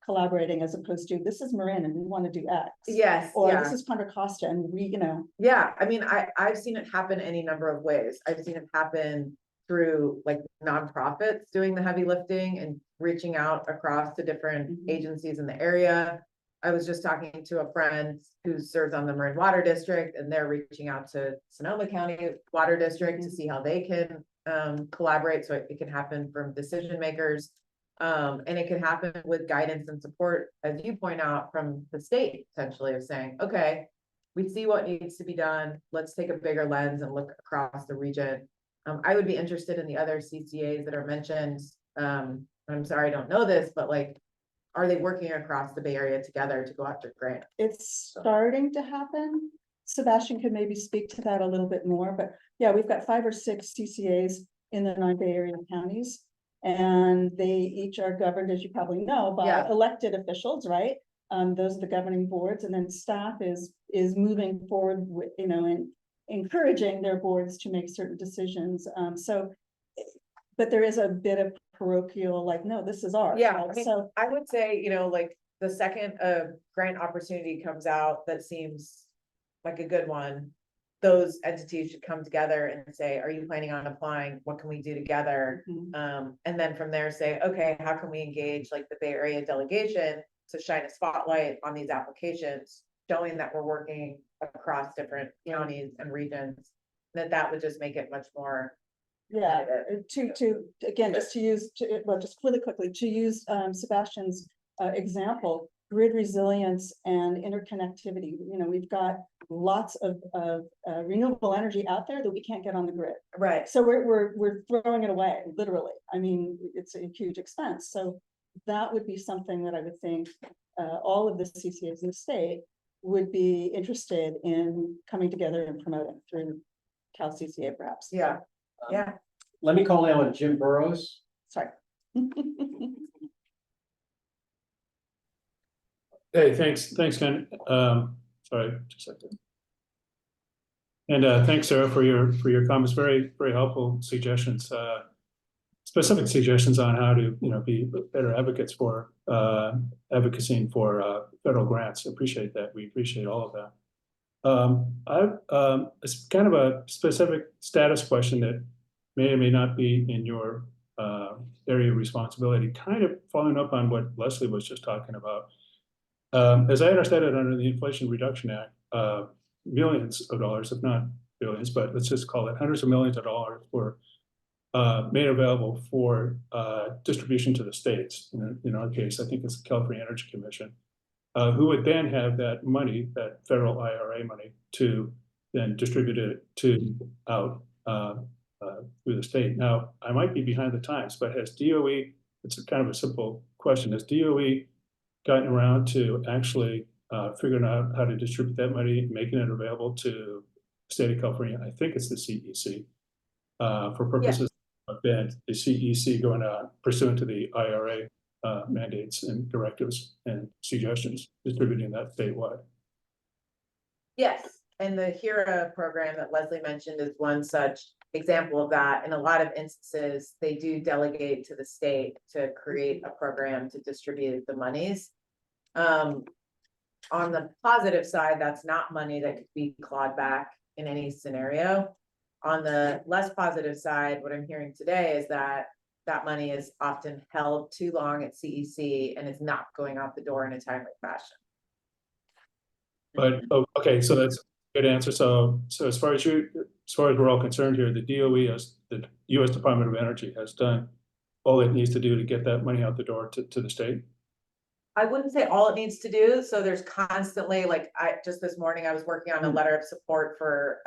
collaborating, as opposed to, this is Marin and we want to do X. Yes, Or yeah. this is Contra Costa and we, Yeah, I mean, I've seen it happen any number of ways. I've seen it happen through like nonprofits doing the heavy lifting and reaching out across to different Mhm. agencies in the area. I was just talking to a friend who serves on the Marin Water District, and they're reaching out to Sonoma County Water District to see how they can collaborate, so it can happen from decision makers. And it can happen with guidance and support, as you point out, from the state, potentially, of saying, okay, we see what needs to be done. Let's take a bigger lens and look across the region. I would be interested in the other CCAs that are mentioned. I'm sorry, I don't know this, but like, are they working across the Bay Area together to go after grants? it's starting to happen. Sebastian could maybe speak to that a little bit more, but yeah, we've got 5 or 6 CCAs in the 9 Bay Area counties. And they each are governed, as you probably know, by Yeah. elected officials, right? Those are the governing boards, and then staff is moving forward with, and encouraging their boards to make certain decisions. But there is a bit of parochial, like, no, this is ours. Yeah, right? I mean, So I would say, like the second grant opportunity comes out that seems like a good one, those entities should come together and say, are you planning on applying? What can we do together? Mhm. And then from there say, okay, how can we engage like the Bay Area delegation to shine a spotlight on these applications, showing that we're working across different counties and regions, that would just make it much more. yeah, competitive. to again, just to use, just really quickly, to use Sebastian's example, grid resilience and interconnectivity. We've got lots of renewable energy out there that we can't get on the grid. Right. So we're throwing it away, literally. I mean, it's a huge expense. So that would be something that I would think all of the CCAs in the state would be interested in coming together and promoting through Cal CCA, perhaps. Yeah. Yeah. Let me call now on Jim Burrows. Sorry. Hey, thanks, Ken. Sorry, just a second. And thanks, Sarah, for your comments. Very, very helpful suggestions. Specific suggestions on how to, be better advocates for advocacy for federal grants. Appreciate that. We appreciate all of that. It's kind of a specific status question that may or may not be in your area of responsibility, kind of following up on what Leslie was just talking about. As I understand it, under the Inflation Reduction Act, millions of dollars, if not billions, but let's just call it hundreds of millions of dollars were made available for distribution to the states. In our case, I think it's the California Energy Commission, who would then have that money, that federal IRA money, to then distribute it out through the state. Now, I might be behind the times, but has DOE, it's a kind of a simple question, has DOE gotten around to actually figuring out how to distribute that money, making it available to the state of California. I think it's the CEC. For purposes of then the CEC going out pursuant to the IRA mandates and directives and suggestions, distributing that statewide. Yes, and the HERA program that Leslie mentioned is one such example of that. In a lot of instances, they do delegate to the state to create a program to distribute the monies. On the positive side, that's not money that could be clawed back in any scenario. On the less positive side, what I'm hearing today is that that money is often held too long at CEC and is not going out the door in a timely fashion. But, oh, okay, so that's a good answer. So as far as we're all concerned here, the DOE, as the US Department of Energy, has done all it needs to do to get that money out the door to the state. I wouldn't say all it needs to do. So there's constantly, like, just this morning, I was working on a letter of support for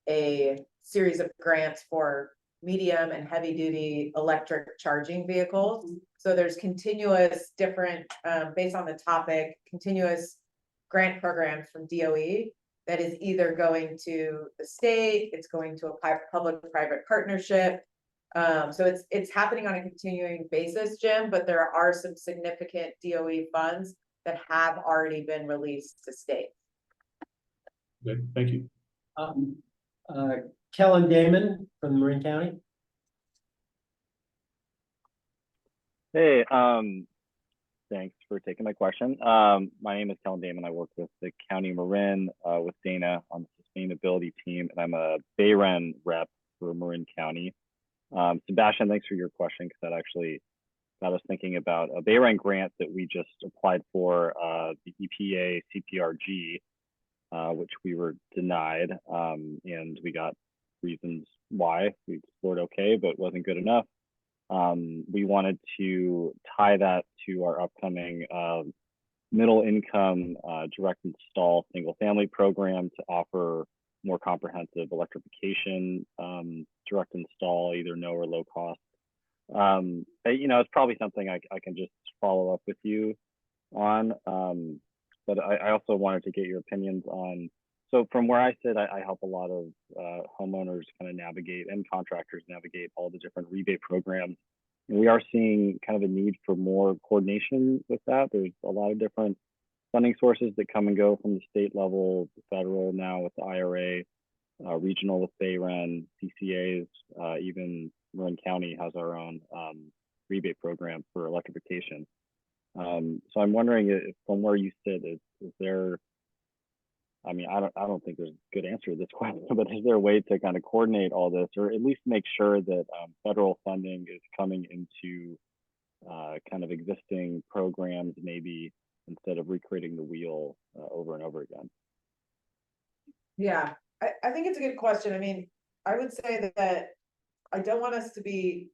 a series of grants for medium and heavy duty electric charging vehicles. So there's continuous different, based on the topic, continuous grant programs from DOE that is either going to the state, it's going to a public-private partnership. So it's happening on a continuing basis, Jim, but there are some significant DOE funds that have already been released to state. Good, thank you. Kellen Damon from Marin County. Hey, thanks for taking my question. My name is Kellen Damon. I work with the County Marin with Dana on the sustainability team, and I'm a Bayren rep for Marin County. Sebastian, thanks for your question, because that actually got us thinking about a Bayren grant that we just applied for, the EPA CPRG, which we were denied, and we got reasons why. We scored okay, but wasn't good enough. We wanted to tie that to our upcoming middle income direct install single family program to offer more comprehensive electrification direct install, either no or low cost. It's probably something I can just follow up with you on. But I also wanted to get your opinions on, so from where I sit, I help a lot of homeowners kind of navigate and contractors navigate all the different rebate programs. And we are seeing kind of a need for more coordination with that. There's a lot of different funding sources that come and go from the state level, the federal now with the IRA, regional with Bayren, CCAs, even Marin County has our own rebate program for electrification. So I'm wondering if from where you sit, is there, I mean, I don't think there's a good answer to this question, but is there a way to kind of coordinate all this, or at least make sure that federal funding is coming into kind of existing programs, maybe instead of recreating the wheel over and over again? Yeah, I think it's a good question. I mean, I would say that I don't want us to be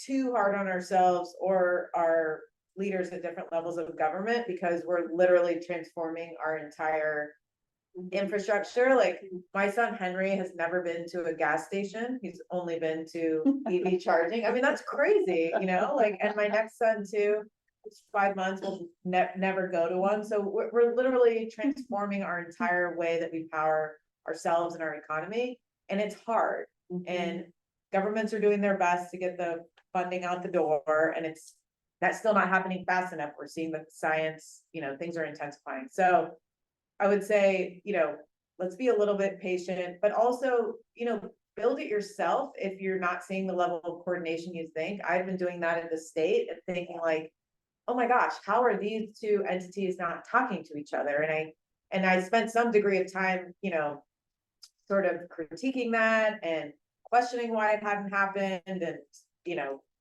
too hard on ourselves or our leaders at different levels of government, because we're literally transforming our entire infrastructure. Like, my son Henry has never been to a gas station. He's only been to EV charging. I mean, that's crazy, like, and my next son too, it's 5 months, will never go to one. So we're literally transforming our entire way that we power ourselves and our economy. And it's hard. And governments are doing their best to get the funding out the door. And that's still not happening fast enough. We're seeing that the science, things are intensifying. So I would say, let's be a little bit patient, but also, build it yourself if you're not seeing the level of coordination you think. I've been doing that in the state and thinking like, oh my gosh, how are these two entities not talking to each other? And I spent some degree of time, sort of critiquing that and questioning why it hadn't happened.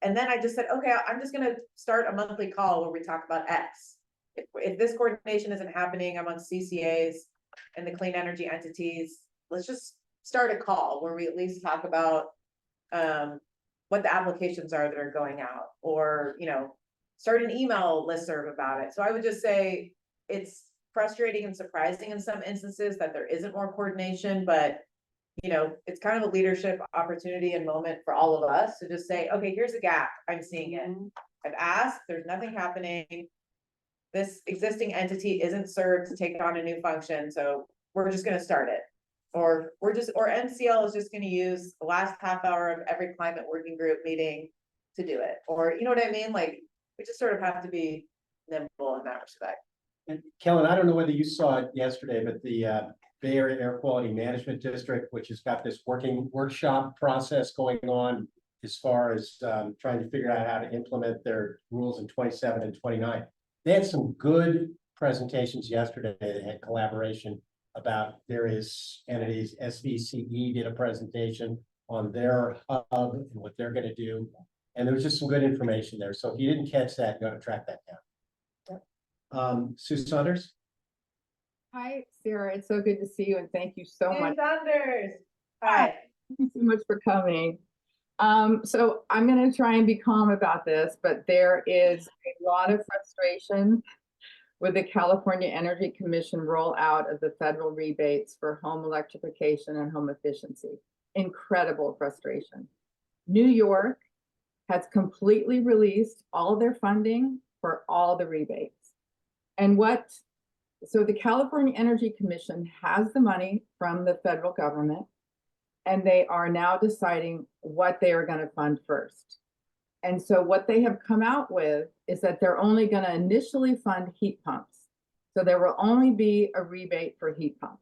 And then I just said, okay, I'm just going to start a monthly call where we talk about X. If this coordination isn't happening amongst CCAs and the clean energy entities, let's just start a call where we at least talk about what the applications are that are going out, or, start an email listserv about it. So I would just say it's frustrating and surprising in some instances that there isn't more coordination, but it's kind of a leadership opportunity and moment for all of us to just say, okay, here's a gap. I'm seeing it. I've asked, there's nothing happening. this existing entity isn't served to take on a new function, so we're just gonna start it. Or or MCL is just gonna use the last half hour of every climate working group meeting to do it, or you know what I mean? Like, we just sort of have to be nimble in that respect. And Kellen, I don't know whether you saw it yesterday, but the Bay Area Air Quality Management District, which has got this workshop process going on as far as trying to figure out how to implement their rules in 27 and 29. They had some good presentations yesterday. They had collaboration about various entities. SVCE did a presentation on their hub and what they're going to do. And there was just some good information there. So if you didn't catch that, you got to track that down. Sue Saunders. Hi, Sarah. It's so good to see you and thank you so Sue much. Saunders, hi. Thank you so much for coming. So I'm going to try and be calm about this, but there is a lot of frustration with the California Energy Commission rollout of the federal rebates for home electrification and home efficiency. Incredible frustration. New York has completely released all of their funding for all the rebates. And so the California Energy Commission has the money from the federal government, and they are now deciding what they are going to fund first. And so what they have come out with is that they're only going to initially fund heat pumps. So there will only be a rebate for heat pumps.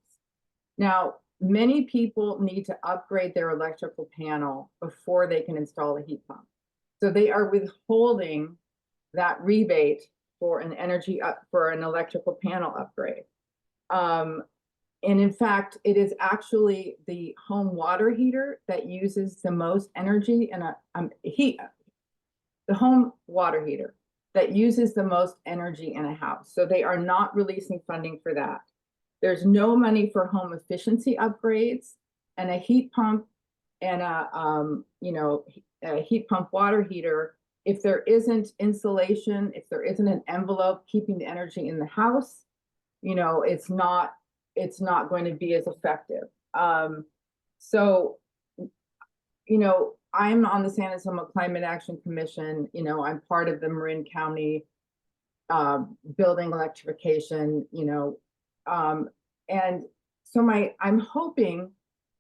Now, many people need to upgrade their electrical panel before they can install a heat pump. So they are withholding that rebate for an electrical panel upgrade. And in fact, it is actually the home water heater that uses the most energy in the home water heater that uses the most energy in a house. So they are not releasing funding for that. There's no money for home efficiency upgrades, and a heat pump and a heat pump water heater. If there isn't insulation, if there isn't an envelope keeping the energy in the house, it's not going to be as effective. I'm on the San Antonio Climate Action Commission. I'm part of the Marin County building electrification, and so I'm hoping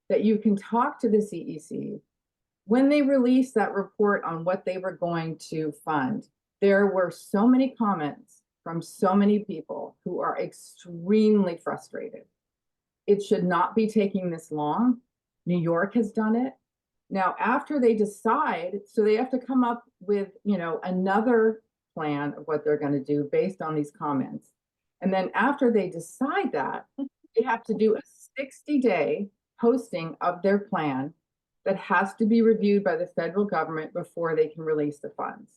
that you can talk to the CEC. When they released that report on what they were going to fund, there were so many comments from so many people who are extremely frustrated. It should not be taking this long. New York has done it. Now, after they decide, so they have to come up with, another plan of what they're going to do based on these comments. And then after they decide that, they have to do a 60-day posting of their plan that has to be reviewed by the federal government before they can release the funds.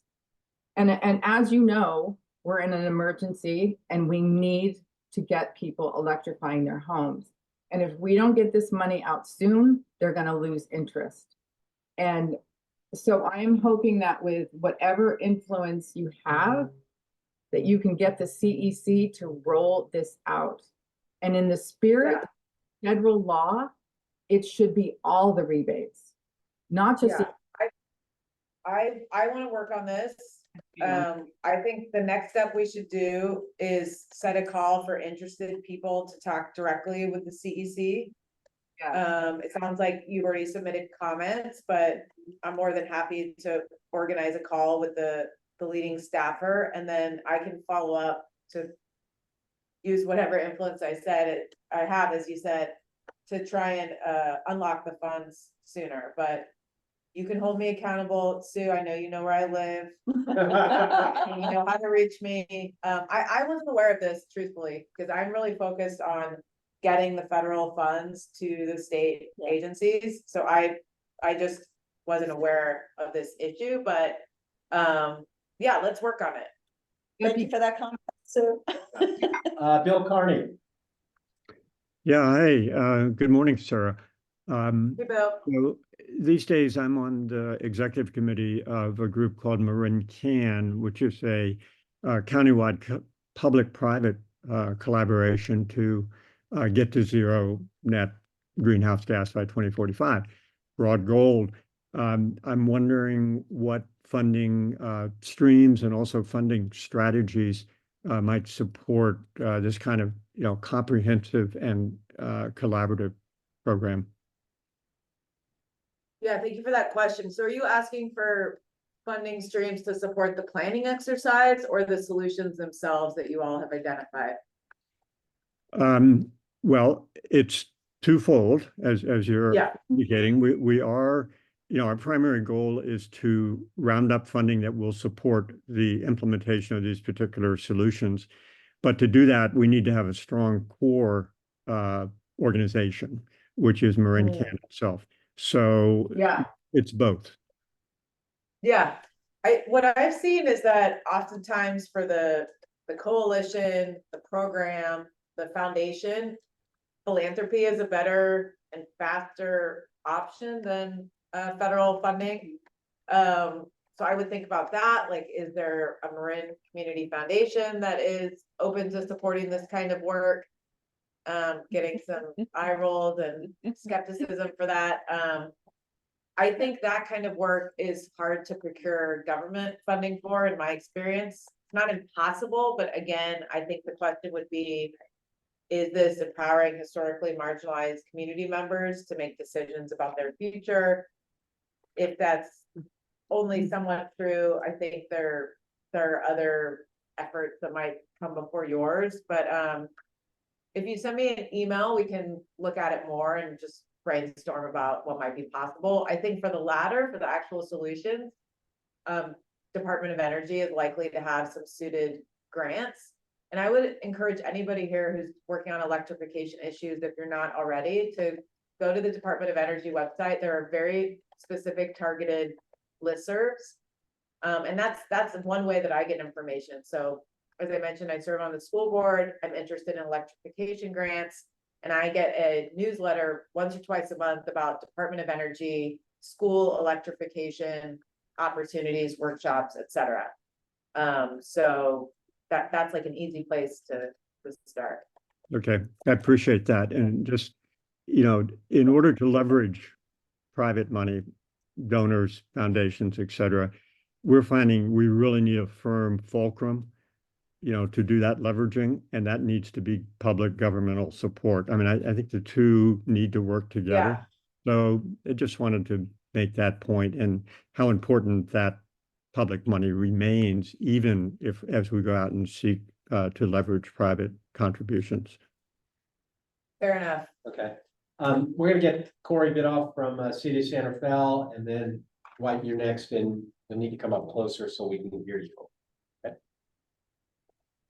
And as you know, we're in an emergency and we need to get people electrifying their homes. And if we don't get this money out soon, they're going to lose interest. And so I am hoping that with whatever influence you have, that you can get the CEC to roll this out. And in the spirit of federal law, it should be all the rebates, not just. I want to work on this. I think the next step we should do is set a call for interested people to talk directly with the CEC. It sounds like you've already submitted comments, but I'm more than happy to organize a call with the leading staffer, and then I can follow up to use whatever influence I have, as you said, to try and unlock the funds sooner. But you can hold me accountable, Sue. I know you know where I live. You know how to reach me. I wasn't aware of this, truthfully, because I'm really focused on getting the federal funds to the state agencies. So I just wasn't aware of this issue, but let's work on it. Thank you for that comment, Sue. Bill Carney. Yeah, hey, good morning, Sarah. Hey, Bill. These days I'm on the executive committee of a group called Marin Can, which is a countywide public-private collaboration to get to zero net greenhouse gas by 2045. Broad goal. I'm wondering what funding streams and also funding strategies might support this kind of, comprehensive and collaborative program. Yeah, thank you for that question. So are you asking for funding streams to support the planning exercise or the solutions themselves that you all have identified? Well, it's twofold, as you're Yeah. indicating. We are, our primary goal is to round up funding that will support the implementation of these particular solutions. But to do that, we need to have a strong core organization, which is Marin Can itself. So Yeah. it's both. Yeah, what I've seen is that oftentimes for the coalition, the program, the foundation, philanthropy is a better and faster option than federal funding. So I would think about that, like, is there a Marin Community Foundation that is open to supporting this kind of work? Getting some eye rolls and skepticism for that. I think that kind of work is hard to procure government funding for, in my experience. It's not impossible, but again, I think the question would be, is this empowering historically marginalized community members to make decisions about their future? If that's only somewhat true, I think there are other efforts that might come before yours, but if you send me an email, we can look at it more and just brainstorm about what might be possible. I think for the latter, for the actual solutions, Department of Energy is likely to have some suited grants. And I would encourage anybody here who's working on electrification issues, if you're not already, to go to the Department of Energy website. There are very specific targeted listservs. And that's one way that I get information. So as I mentioned, I serve on the school board. I'm interested in electrification grants. And I get a newsletter once or twice a month about Department of Energy, school electrification opportunities, workshops, etc. So that's like an easy place to start. Okay, I appreciate that. And just, in order to leverage private money, donors, foundations, etc., we're finding we really need a firm fulcrum, to do that leveraging, and that needs to be public governmental support. I mean, I think the two need to work together. Yeah. So I just wanted to make that point and how important that public money remains, even if as we go out and seek to leverage private contributions. Fair enough. Okay. We're gonna get Corey Bidoff from City of Santa Fe, and then White, you're next, and you'll need to come up closer so we can hear you.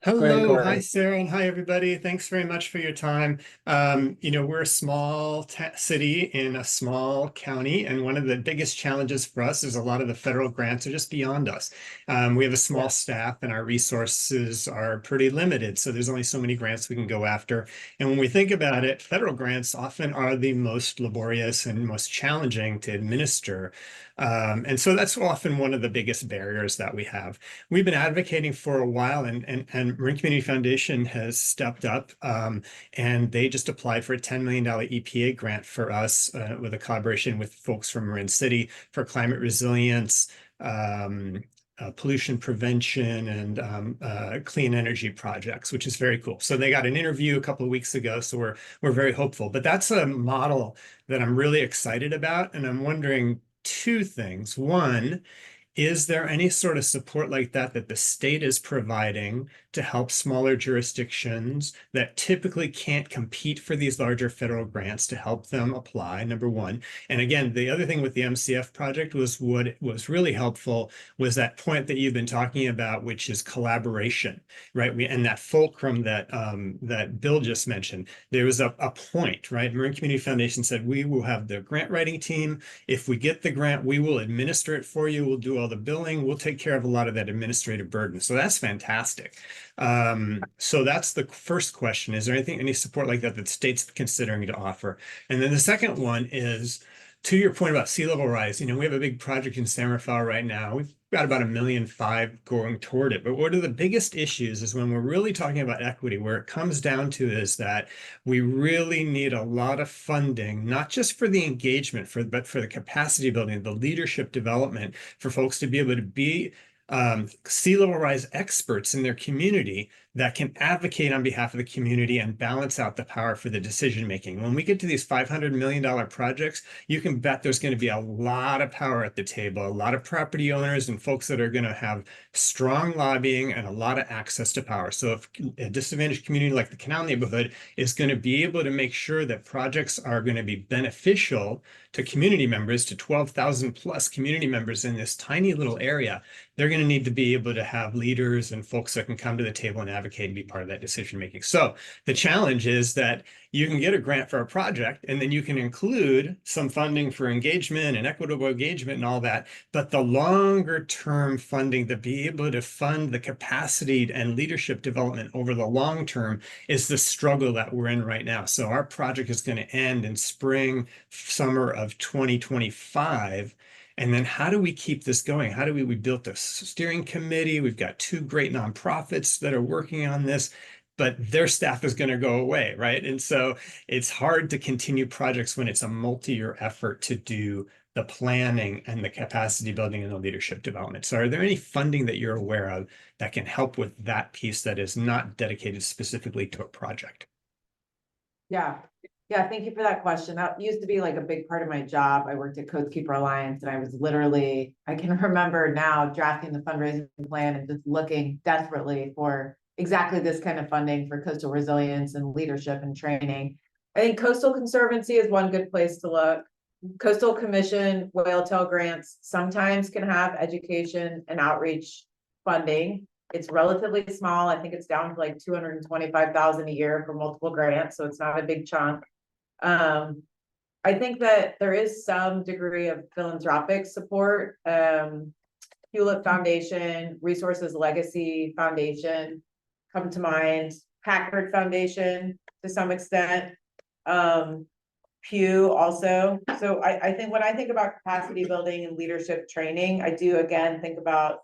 Hello, Corey. hi Sarah, and hi everybody. Thanks very much for your time. We're a small city in a small county, and one of the biggest challenges for us is a lot of the federal grants are just beyond us. We have a small staff and our resources are pretty limited, so there's only so many grants we can go after. And when we think about it, federal grants often are the most laborious and most challenging to administer. And so that's often one of the biggest barriers that we have. We've been advocating for a while, and Marin Community Foundation has stepped up, and they just applied for a $10 million EPA grant for us with a collaboration with folks from Marin City for climate resilience, pollution prevention, and clean energy projects, which is very cool. So they got an interview a couple of weeks ago, so we're very hopeful. But that's a model that I'm really excited about, and I'm wondering two things. One, is there any sort of support like that the state is providing to help smaller jurisdictions that typically can't compete for these larger federal grants to help them apply? Number one. And again, the other thing with the MCF project was what was really helpful was that point that you've been talking about, which is collaboration, right? And that fulcrum that that Bill just mentioned, there was a point, right? Marin Community Foundation said, we will have the grant writing team. If we get the grant, we will administer it for you. We'll do all the billing. We'll take care of a lot of that administrative burden. So that's fantastic. So that's the first question. Is there any support like that the state's considering to offer? And then the second one is, to your point about sea level rise, we have a big project in San Rafael right now. We've got about $1.5 million going toward it. But one of the biggest issues is when we're really talking about equity, where it comes down to is that we really need a lot of funding, not just for the engagement, but for the capacity building, the leadership development, for folks to be able to be sea level rise experts in their community that can advocate on behalf of the community and balance out the power for the decision making. When we get to these $500 million projects, you can bet there's going to be a lot of power at the table, a lot of property owners and folks that are going to have strong lobbying and a lot of access to power. So if a disadvantaged community like the Canal neighborhood is going to be able to make sure that projects are going to be beneficial to community members, to 12,000 plus community members in this tiny little area, they're going to need to be able to have leaders and folks that can come to the table and advocate and be part of that decision making. So the challenge is that you can get a grant for a project and then you can include some funding for engagement and equitable engagement and all that. But the longer term funding to be able to fund the capacity and leadership development over the long term is the struggle that we're in right now. So our project is going to end in spring, summer of 2025. And then how do we keep this going? How do we built a steering committee? We've got 2 great nonprofits that are working on this, but their staff is going to go away, right? And so it's hard to continue projects when it's a multi-year effort to do the planning and the capacity building and the leadership development. So are there any funding that you're aware of that can help with that piece that is not dedicated specifically to a project? Yeah. Yeah, thank you for that question. That used to be like a big part of my job. I worked at Codekeeper Alliance and I was literally, I can remember now drafting the fundraising plan and just looking desperately for exactly this kind of funding for coastal resilience and leadership and training. I think Coastal Conservancy is one good place to look. Coastal Commission whale tail grants sometimes can have education and outreach funding. It's relatively small. I think it's down to like 225,000 a year for multiple grants, so it's not a big chunk. I think that there is some degree of philanthropic support. Hewlett Foundation, Resources Legacy Foundation come to mind, Packard Foundation to some extent, Pew also. So I think when I think about capacity building and leadership training, I do again think about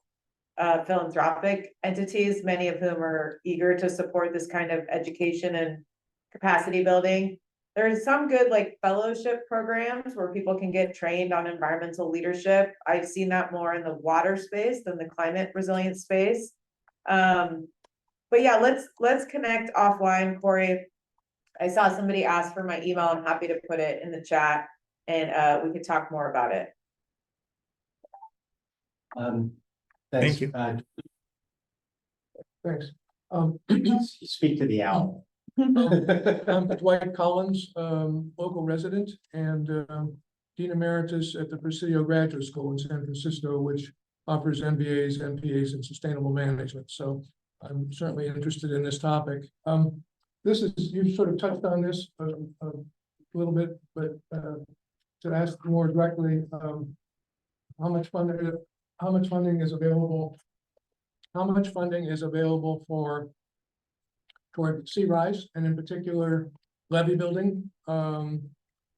philanthropic entities, many of whom are eager to support this kind of education and capacity building. There is some good like fellowship programs where people can get trained on environmental leadership. I've seen that more in the water space than the climate resilience space. But yeah, let's connect offline, Corey. I saw somebody ask for my email. I'm happy to put it in the chat and we could talk more about it. Thank you. Thanks. Speak to the owl. I'm Dwight Collins, local resident and Dean Emeritus at the Presidio Graduate School in San Francisco, which offers MBAs, MPAs in sustainable management. So I'm certainly interested in this topic. This is, you sort of touched on this a little bit, but to ask more directly, how much funding is available? How much funding is available toward sea rise, and in particular levee building? I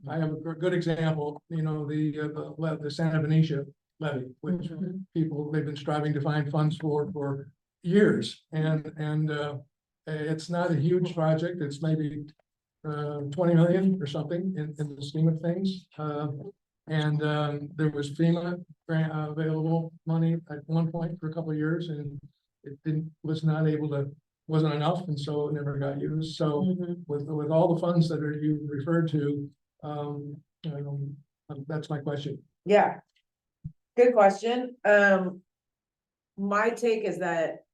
have a good example, you know, the Santa Venetia levee, which they've been striving to find funds for years, and it's not a huge project. It's maybe 20 million or something in the scheme of things. And there was FEMA grant available money at one point for a couple of years, and it wasn't enough, and so it never got used. So with all the funds that you referred to, that's my question. Yeah, good question. My take is that,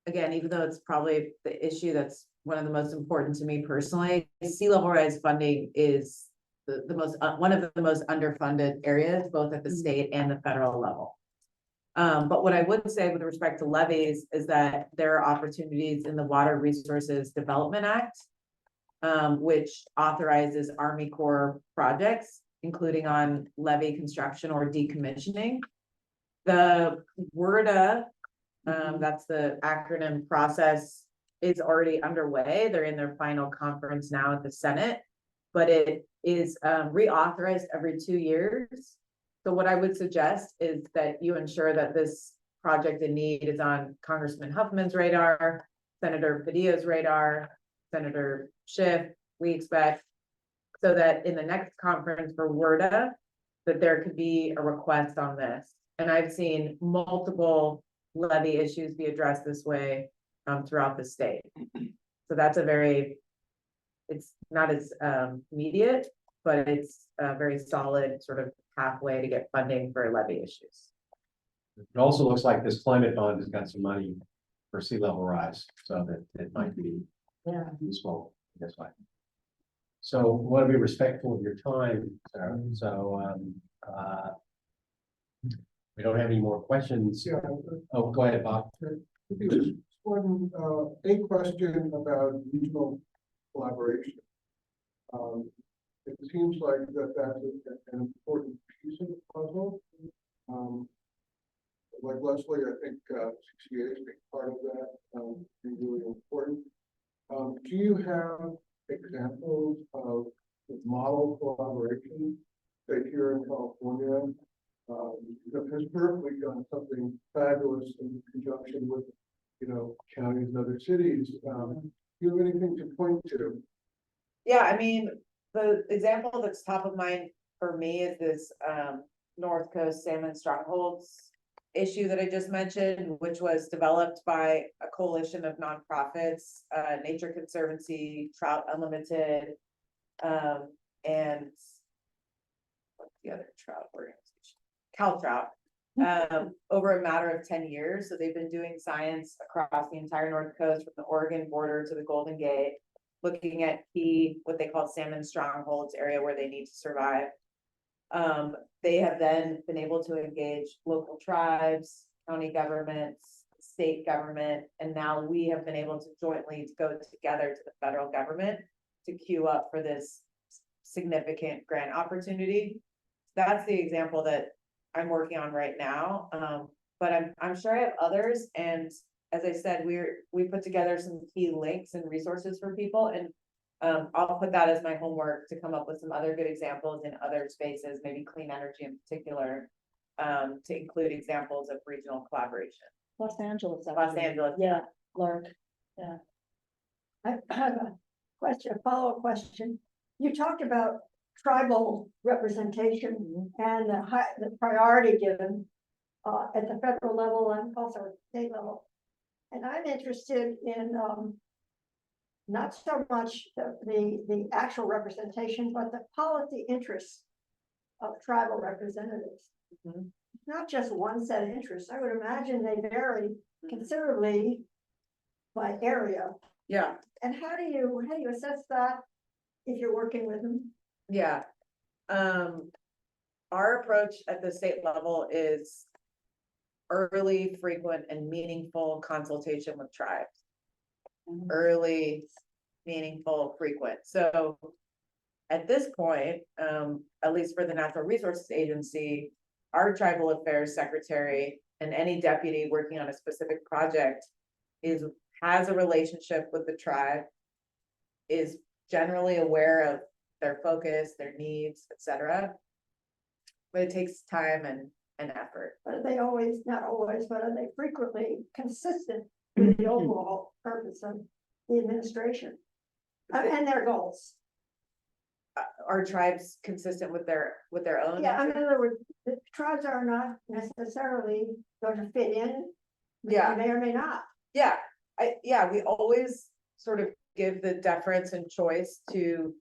again, even though it's probably the issue that's one of the most important to me personally, sea level rise funding is one of the most underfunded areas, both at the state and the federal level. But what I would say with respect to levees is that there are opportunities in the Water Resources Development Act, which authorizes Army Corps projects, including on levee construction or decommissioning. The WRDA, that's the acronym process, is already underway. They're in their final conference now at the Senate, but it is reauthorized every 2 years. So what I would suggest is that you ensure that this project in need is on Congressman Huffman's radar, Senator Padilla's radar, Senator Schiff, we expect, so that in the next conference for WRDA, that there could be a request on this. And I've seen multiple levy issues be addressed this way. throughout the state. So that's a very, it's not as immediate, but it's a very solid sort of pathway to get funding for levy issues. It also looks like this climate fund has got some money for sea level rise, so that it might be useful this way. So I want to be respectful of your time, Sarah. So we don't have any more questions. Yeah. Oh, go ahead, Bob. One, a question about regional collaboration. It seems like that's an important piece of the puzzle. Like Leslie, I think CCA is a big part of that, is really important. Do you have examples of model collaboration, say here in California? Because Berkeley done something fabulous in conjunction with, counties and other cities. Do you have anything to point to? Yeah, I mean, the example that's top of mind for me is this North Coast Salmon Strongholds issue that I just mentioned, which was developed by a coalition of nonprofits, Nature Conservancy, Trout Unlimited, and what's the other trout organization? Cal Trout, over a matter of 10 years. So they've been doing science across the entire North Coast, from the Oregon border to the Golden Gate, looking at key, what they call salmon strongholds area where they need to survive. They have then been able to engage local tribes, county governments, state government, and now we have been able to jointly go together to the federal government to queue up for this significant grant opportunity. That's the example that I'm working on right now. But I'm sure I have others. And as I said, we put together some key links and resources for people, and I'll put that as my homework to come up with some other good examples in other spaces, maybe clean energy in particular, to include examples of regional collaboration. Los Angeles. Los Angeles. Yeah, Lark, yeah. I have a question, a follow-up question. You talked about tribal representation and the priority given at the federal level and also at the state level. And I'm interested in not so much the actual representation, but the policy interests of tribal representatives. Not just one set of interests. I would imagine they vary considerably by area. Yeah. And how do you assess that if you're working with them? Yeah. Our approach at the state level is early, frequent, and meaningful consultation with tribes. Early, meaningful, frequent. So at this point, at least for the Natural Resources Agency, our tribal affairs secretary and any deputy working on a specific project has a relationship with the tribe, is generally aware of their focus, their needs, etc. But it takes time and effort. But are they always, not always, but are they frequently consistent with the overall purpose of the administration and their goals? Are tribes consistent with their own? Yeah, in other words, the tribes are not necessarily going to fit in. Yeah. They may or may not. Yeah, we always sort of give the deference and choice to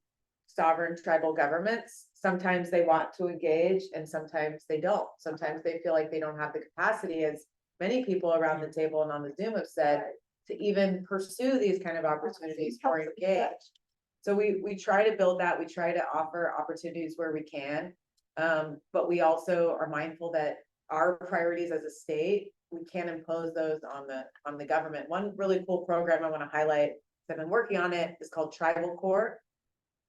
sovereign tribal governments. Sometimes they want to engage and sometimes they don't. Sometimes they feel like they don't have the capacity, as many people around the table and on the Zoom have said, to even pursue these kind of opportunities or engage. So we try to build that. We try to offer opportunities where we can. But we also are mindful that our priorities as a state, we can't impose those on the government. One really cool program I want to highlight, I've been working on it, is called Tribal Corps.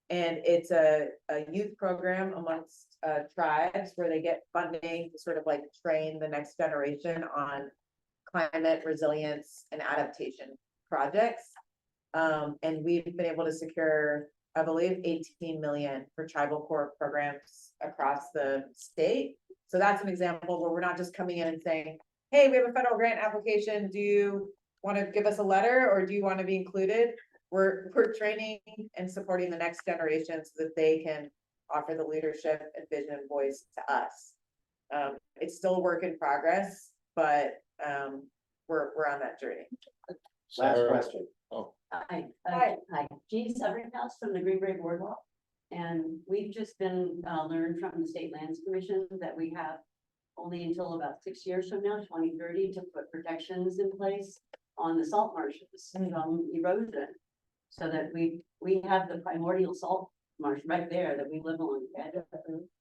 And it's a youth program amongst tribes where they get funding to sort of like train the next generation on climate resilience and adaptation projects. And we've been able to secure, I believe, 18 million for Tribal Corps programs across the state. So that's an example where we're not just coming in and saying, hey, we have a federal grant application. Do you want to give us a letter or do you want to be included? We're training and supporting the next generation so that they can offer the leadership and vision and voice to us. It's still a work in progress, but we're on that journey. Last Sarah? question. Oh, Hi, Hi. hi, Jean House from the Green Bay Boardwalk. And we've just been, learned from the State Lands Commission that we have only until about 6 years from now, 2030, to put protections in place on the salt marshes from erosion. So that we have the primordial salt marsh right there that we live on the edge of.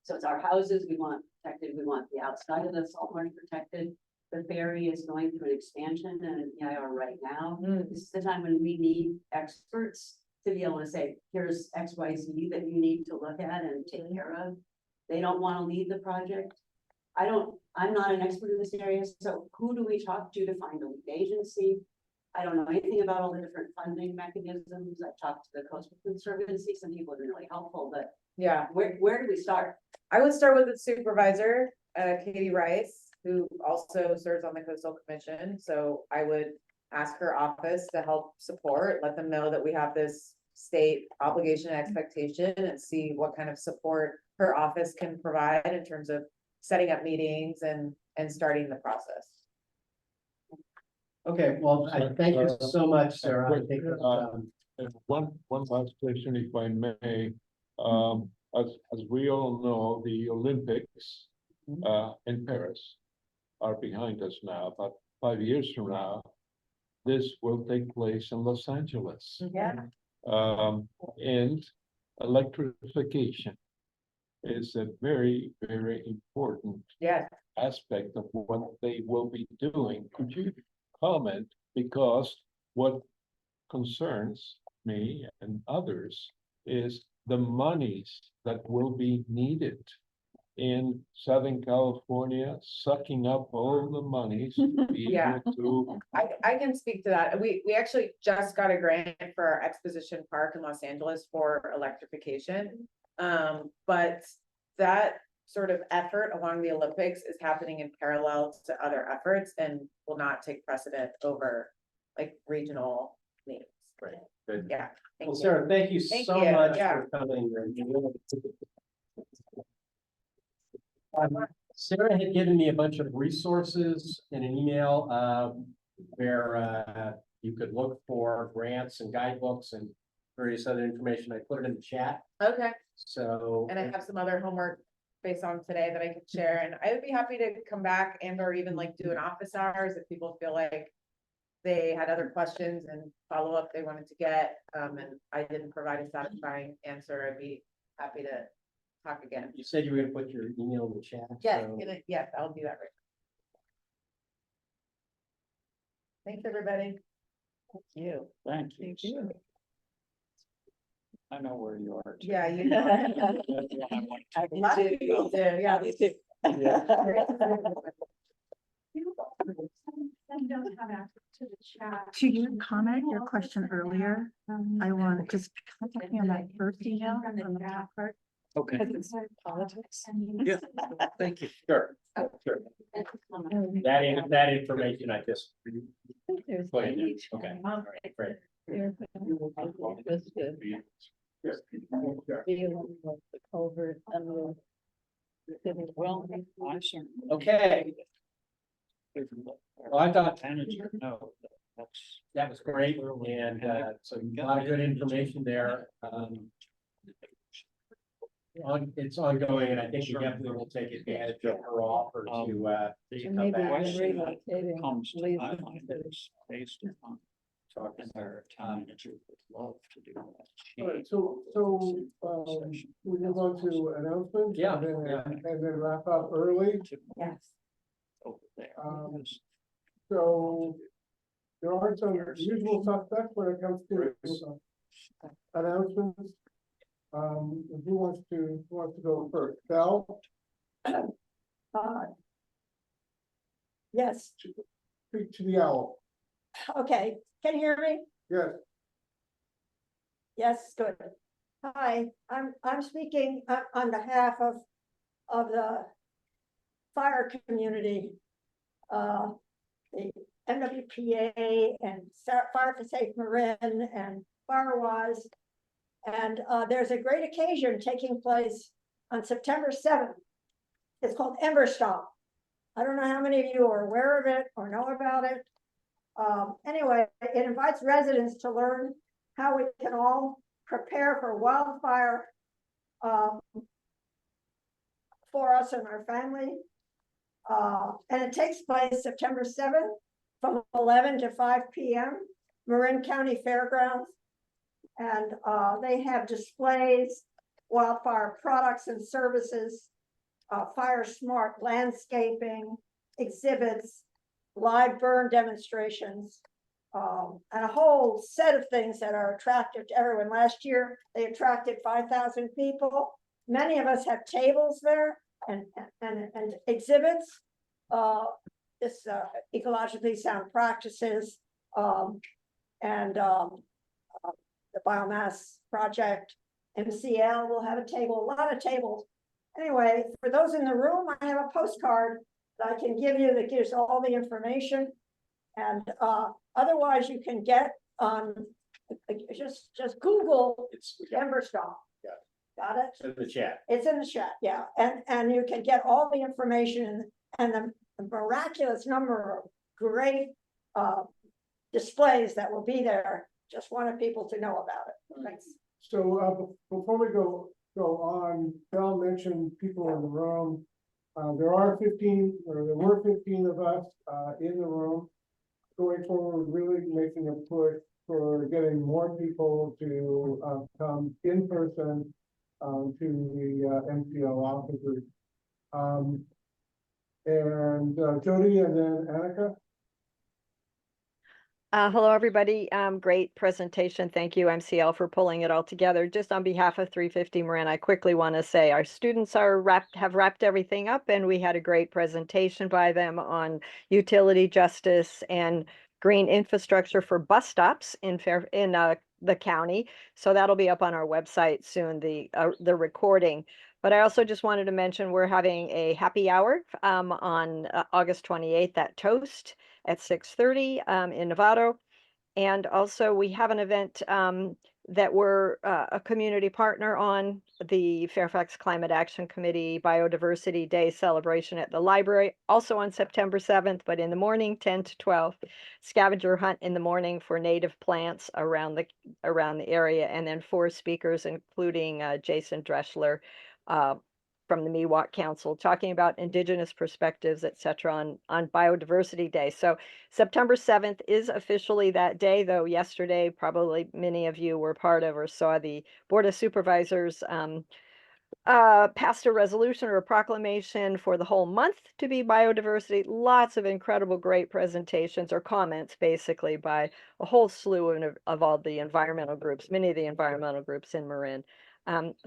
So it's our houses we want protected, we want the outside of the salt marsh protected. The ferry is going through an expansion and an EIR right now. This is the time when we need experts to be able to say, here's XYZ that you need to look at and take care of. They don't want to lead the project. I'm not an expert in this area, so who do we talk to find a lead agency? I don't know anything about all the different funding mechanisms. I've talked to the Coastal Conservancy, some people have been really helpful, but Yeah, where do we start? I would start with the supervisor, Katie Rice, who also serves on the Coastal Commission. So I would ask her office to help support, let them know that we have this state obligation and expectation, and see what kind of support her office can provide in terms of setting up meetings and starting the process. Okay, well, thank you so much, Sarah. I think, and one last question, if I may. As we all know, the Olympics in Paris are behind us now, but 5 years from now, this will take place in Los Angeles. Yeah. And electrification is a very, very important Yeah, aspect of what they will be doing. Could you comment? Because what concerns me and others is the monies that will be needed in Southern California, sucking up all the monies to be Yeah. able to. I can speak to that. We actually just got a grant for our Exposition Park in Los Angeles for electrification. But that sort of effort along the Olympics is happening in parallel to other efforts and will not take precedent over like regional needs. Right, good. Yeah. Thank Well, you. Sarah, thank you Thank so you, much yeah. for coming. Sarah had given me a bunch of resources in an email where you could look for grants and guidebooks and various other information. I put it in the chat. Okay. So. And I have some other homework based on today that I could share, and I would be happy to come back and or even like do an office hours if people feel like they had other questions and follow up they wanted to get, and I didn't provide a satisfying answer. I'd be happy to talk again. You said you were gonna put your email in the chat. Yes, so- yes, I'll do that right. Thanks, everybody. Thank you. Thank you. I know where you are. Yeah, you know. A lot of people do, yeah. To your comment, your question earlier, I want just talking on that first email on the top part. Okay. Because it's politics. Yeah, thank you. Sure, sure. That information I just. Put in there. Okay, all right, great. That's good. The culvert and the. Well, Okay, well, I thought No, that was great, and so a lot of good information there. It's ongoing, and I think we definitely will take advantage of her offer to come back. comes to my mind is based upon talking to our town manager would love to do that. All right, so, we move on to announcements. Yeah, and then- yeah. And then wrap up early. Yes. Over there. So there are some usual suspects when it comes to announcements. Who wants to go first? Val? Yes, Speak to the owl. okay, can you hear me? Yes. Yes, good. Hi, I'm speaking on behalf of the fire community. The MWPA and Fire for Safe Marin and Firewise. And there's a great occasion taking place on September 7th. It's called Ember Stop. I don't know how many of you are aware of it or know about it. Anyway, it invites residents to learn how we can all prepare for wildfire for us and our family. And it takes place September 7th from 11 to 5 p.m. Marin County Fairgrounds. And they have displays, wildfire products and services, fire smart landscaping, exhibits, live burn demonstrations, and a whole set of things that are attractive to everyone. Last year, they attracted 5,000 people. Many of us have tables there and exhibits. This ecologically sound practices and the biomass project. MCL will have a table, a lot of tables. Anyway, for those in the room, I have a postcard that I can give you that gives all the information. And otherwise you can get on, just Google Denver Stop. Got it? It's in the chat. It's in the chat, yeah. And you can get all the information and the miraculous number of great displays that will be there. Just wanted people to know about it. Thanks. So before we go on, Bill mentioned people in the room. There were 15 of us in the room. Going forward, really making a push for getting more people to come in person to the MCL offices. Jody and then Annika. Hello, everybody. Great presentation. Thank you, MCL, for pulling it all together. Just on behalf of 350 Marin, I quickly want to say our students have wrapped everything up, and we had a great presentation by them on utility justice and green infrastructure for bus stops in the county. So that'll be up on our website soon, the recording. But I also just wanted to mention we're having a happy hour on August 28th at Toast at 6:30 in Novato. And also we have an event that we're a community partner on, the Fairfax Climate Action Committee Biodiversity Day celebration at the library, also on September 7th, but in the morning, 10 to 12. Scavenger hunt in the morning for native plants around the area, and then 4 speakers, including Jason Dreschler from the Miwok Council, talking about indigenous perspectives, et cetera, on Biodiversity Day. So September 7th is officially that day, though yesterday, probably many of you were part of or saw the Board of Supervisors passed a resolution or a proclamation for the whole month to be biodiversity. Lots of incredible, great presentations or comments, basically, by a whole slew of all the environmental groups, many of the environmental groups in Marin.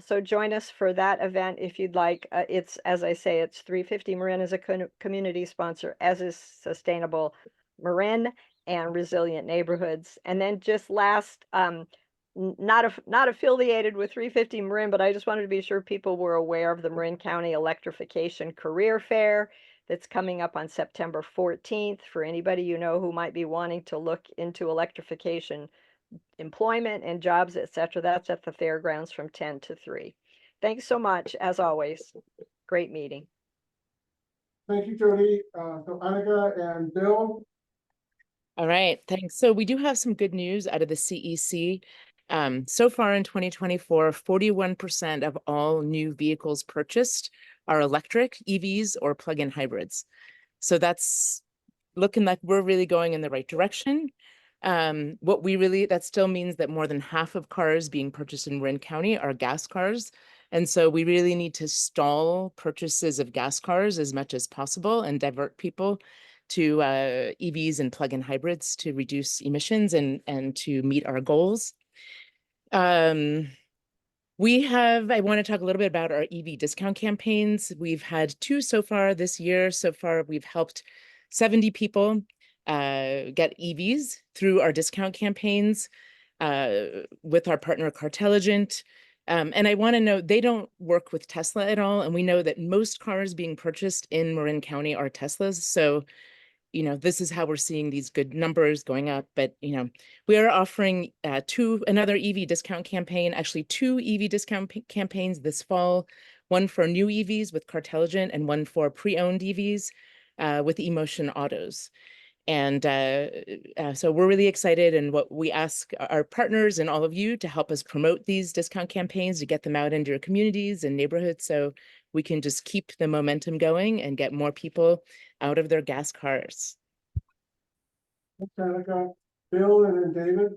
So join us for that event if you'd like. It's, as I say, it's 350 Marin is a community sponsor, as is Sustainable Marin and Resilient Neighborhoods. And then just last, not affiliated with 350 Marin, but I just wanted to be sure people were aware of the Marin County Electrification Career Fair that's coming up on September 14th for anybody you know who might be wanting to look into electrification, employment and jobs, etc. That's at the fairgrounds from 10 to 3. Thanks so much, as always. Great meeting. Thank you, Jody. So Annika and Bill. All right, thanks. So we do have some good news out of the CEC. So far in 2024, 41% of all new vehicles purchased are electric, EVs, or plug-in hybrids. So that's looking like we're really going in the right direction. That still means that more than half of cars being purchased in Marin County are gas cars. And so we really need to stall purchases of gas cars as much as possible and divert people to EVs and plug-in hybrids to reduce emissions and to meet our goals. I want to talk a little bit about our EV discount campaigns. We've had 2 so far this year. So far, we've helped 70 people get EVs through our discount campaigns with our partner Cartelligent. And I want to note, they don't work with Tesla at all. And we know that most cars being purchased in Marin County are Teslas. So, this is how we're seeing these good numbers going up. But, we are offering another EV discount campaign, actually 2 EV discount campaigns this fall, one for new EVs with Cartelligent and one for pre-owned EVs with Emotion Autos. And so we're really excited, and what we ask our partners and all of you to help us promote these discount campaigns, to get them out into your communities and neighborhoods so we can just keep the momentum going and get more people out of their gas cars. Danica, Bill and then David.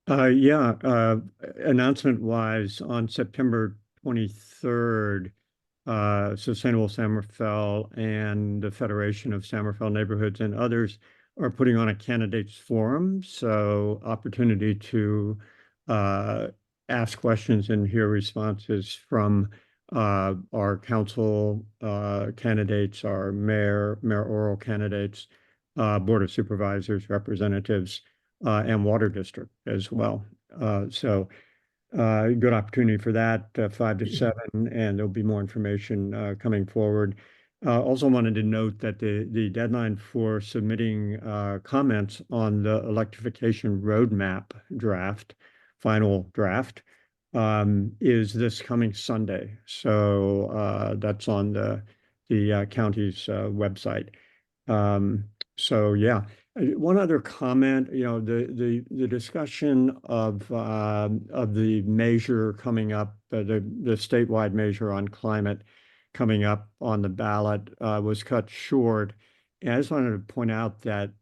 Yeah, announcement wise, on September 23rd, Sustainable San Rafael and the Federation of San Rafael Neighborhoods and others are putting on a candidates forum. So opportunity to ask questions and hear responses from our council candidates, our mayoral candidates, Board of Supervisors, representatives, and Water District as well. Good opportunity for that, 5 to 7, and there'll be more information coming forward. Also wanted to note that the deadline for submitting comments on the electrification roadmap final draft, is this coming Sunday. So that's on the county's website. Yeah. One other comment, the discussion of the measure coming up, the statewide measure on climate coming up on the ballot was cut short. And I just wanted to point out that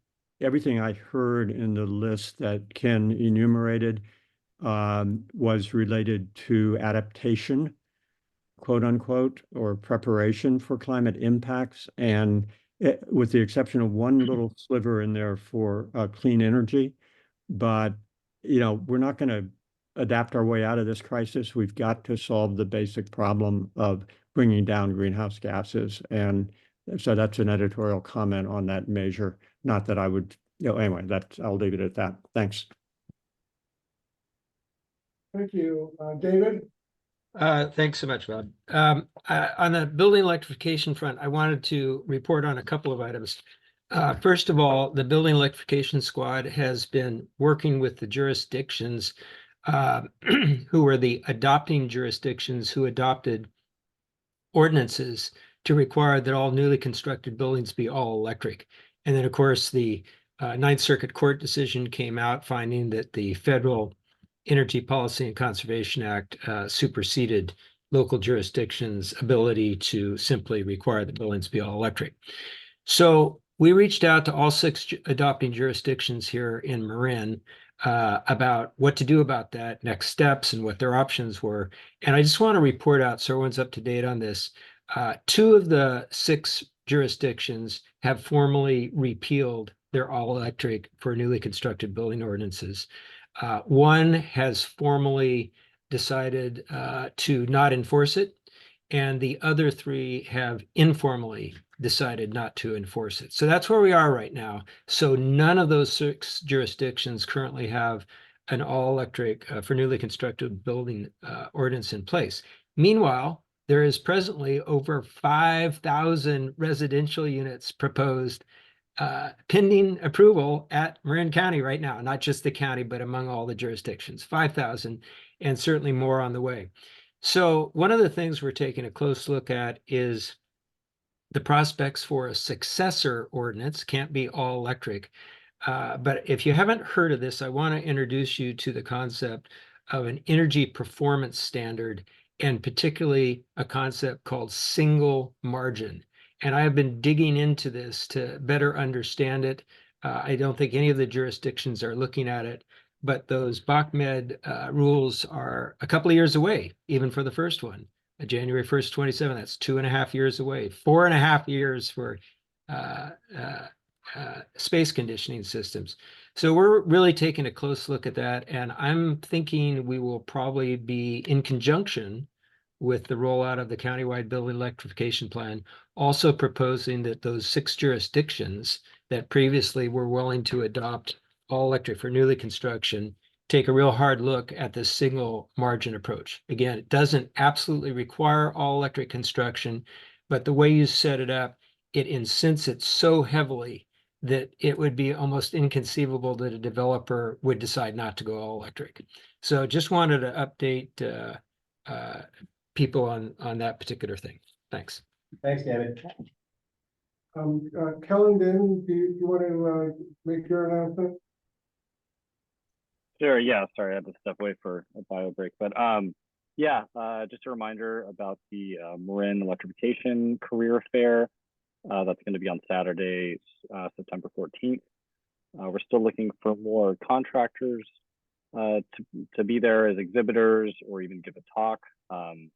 everything I heard in the list that Ken enumerated was related to adaptation, quote unquote, or preparation for climate impacts. And with the exception of one little sliver in there for clean energy. But, we're not going to adapt our way out of this crisis. We've got to solve the basic problem of bringing down greenhouse gases. And so that's an editorial comment on that measure. Not that I would, anyway, I'll leave it at that. Thanks. Thank you. David? Thanks so much, Bob. On the building electrification front, I wanted to report on a couple of items. First of all, the Building Electrification Squad has been working with the jurisdictions who were the adopting jurisdictions who adopted ordinances to require that all newly constructed buildings be all electric. And then, of course, the Ninth Circuit Court decision came out finding that the federal Energy Policy and Conservation Act superseded local jurisdictions' ability to simply require that buildings be all electric. So we reached out to all 6 adopting jurisdictions here in Marin about what to do about that, next steps, and what their options were. And I just want to report out, so everyone's up to date on this. 2 of the 6 jurisdictions have formally repealed their all-electric for newly constructed building ordinances. One has formally decided to not enforce it, and the other 3 have informally decided not to enforce it. So that's where we are right now. So none of those 6 jurisdictions currently have an all-electric for newly constructed building ordinance in place. Meanwhile, there is presently over 5,000 residential units proposed pending approval at Marin County right now, not just the county, but among all the jurisdictions, 5,000, and certainly more on the way. So one of the things we're taking a close look at is the prospects for a successor ordinance. Can't be all electric. But if you haven't heard of this, I want to introduce you to the concept of an energy performance standard, and particularly a concept called single margin. And I have been digging into this to better understand it. I don't think any of the jurisdictions are looking at it, but those BACMed rules are a couple of years away, even for the first one, January 1st, 27. That's 2.5 years away, 4.5 years for space conditioning systems. So we're really taking a close look at that. And I'm thinking we will probably be in conjunction with the rollout of the countywide building electrification plan, also proposing that those 6 jurisdictions that previously were willing to adopt all electric for newly construction take a real hard look at this single margin approach. Again, it doesn't absolutely require all electric construction, but the way you set it up, it incents it so heavily that it would be almost inconceivable that a developer would decide not to go all electric. So just wanted to update people on that particular thing. Thanks. Thanks, David. Kellen, do you want to, make your announcement? Sure, yeah, sorry, I had to step away for a bio break, but yeah, just a reminder about the Marin Electrification Career Fair. That's going to be on Saturday, September 14th. We're still looking for more contractors to be there as exhibitors or even give a talk. And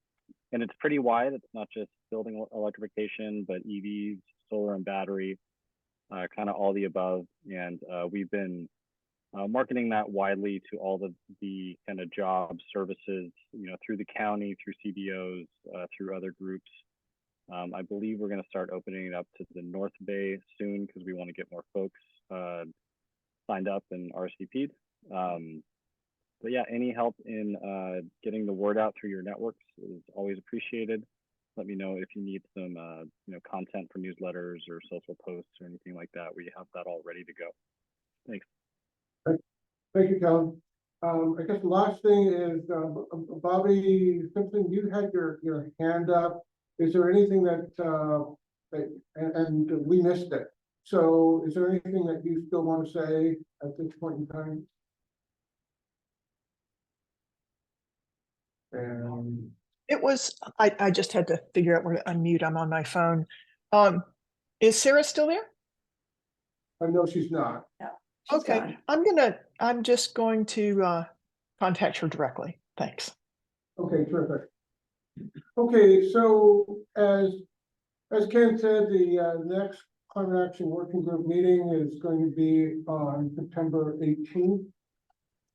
it's pretty wide. It's not just building electrification, but EVs, solar and battery, kind of all the above. And we've been marketing that widely to all the kind of job services, through the county, through CBOs, through other groups. I believe we're going to start opening it up to the North Bay soon because we want to get more folks signed up and RSVP'd. But yeah, any help in getting the word out through your networks is always appreciated. Let me know if you need some content for newsletters or social posts or anything like that. We have that all ready to go. Thanks. Thank you, Kellen. I guess the last thing is, Bobby Simpson, you had your hand up. Is there anything that, and we missed it. So is there anything that you still want to say at this point in time? And it was, I just had to figure out where to unmute. I'm on my phone. Is Sarah still there? no, she's not. Okay, I'm just going to contact her directly. Thanks. Okay, terrific. Okay, so as Ken said, the next climate action working group meeting is going to be on September 18th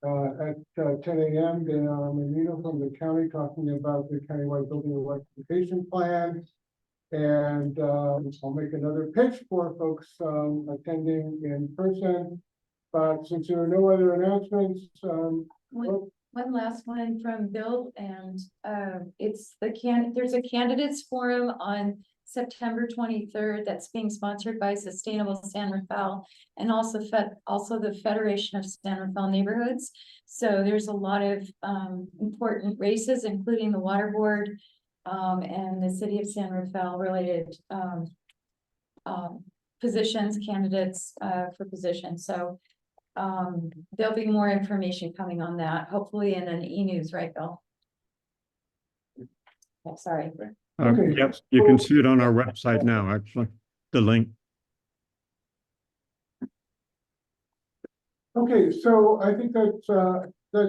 at 10 a.m. Menino from the county talking about the countywide building electrification plan. And I'll make another pitch for folks attending in person. But since there are no other announcements, one last one from Bill, and it's there's a candidates forum on September 23rd that's being sponsored by Sustainable San Rafael and also the Federation of San Rafael Neighborhoods. So there's a lot of important races, including the Water Board and the City of San Rafael related positions, candidates for positions. So there'll be more information coming on that, hopefully in an e-news, right, Bill? Oh, sorry. Okay. Yep, you can see it on our website now, actually, the link. Okay, so I think that's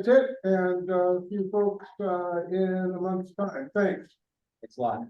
it, and see you folks in a month's time. Thanks. Thanks a lot.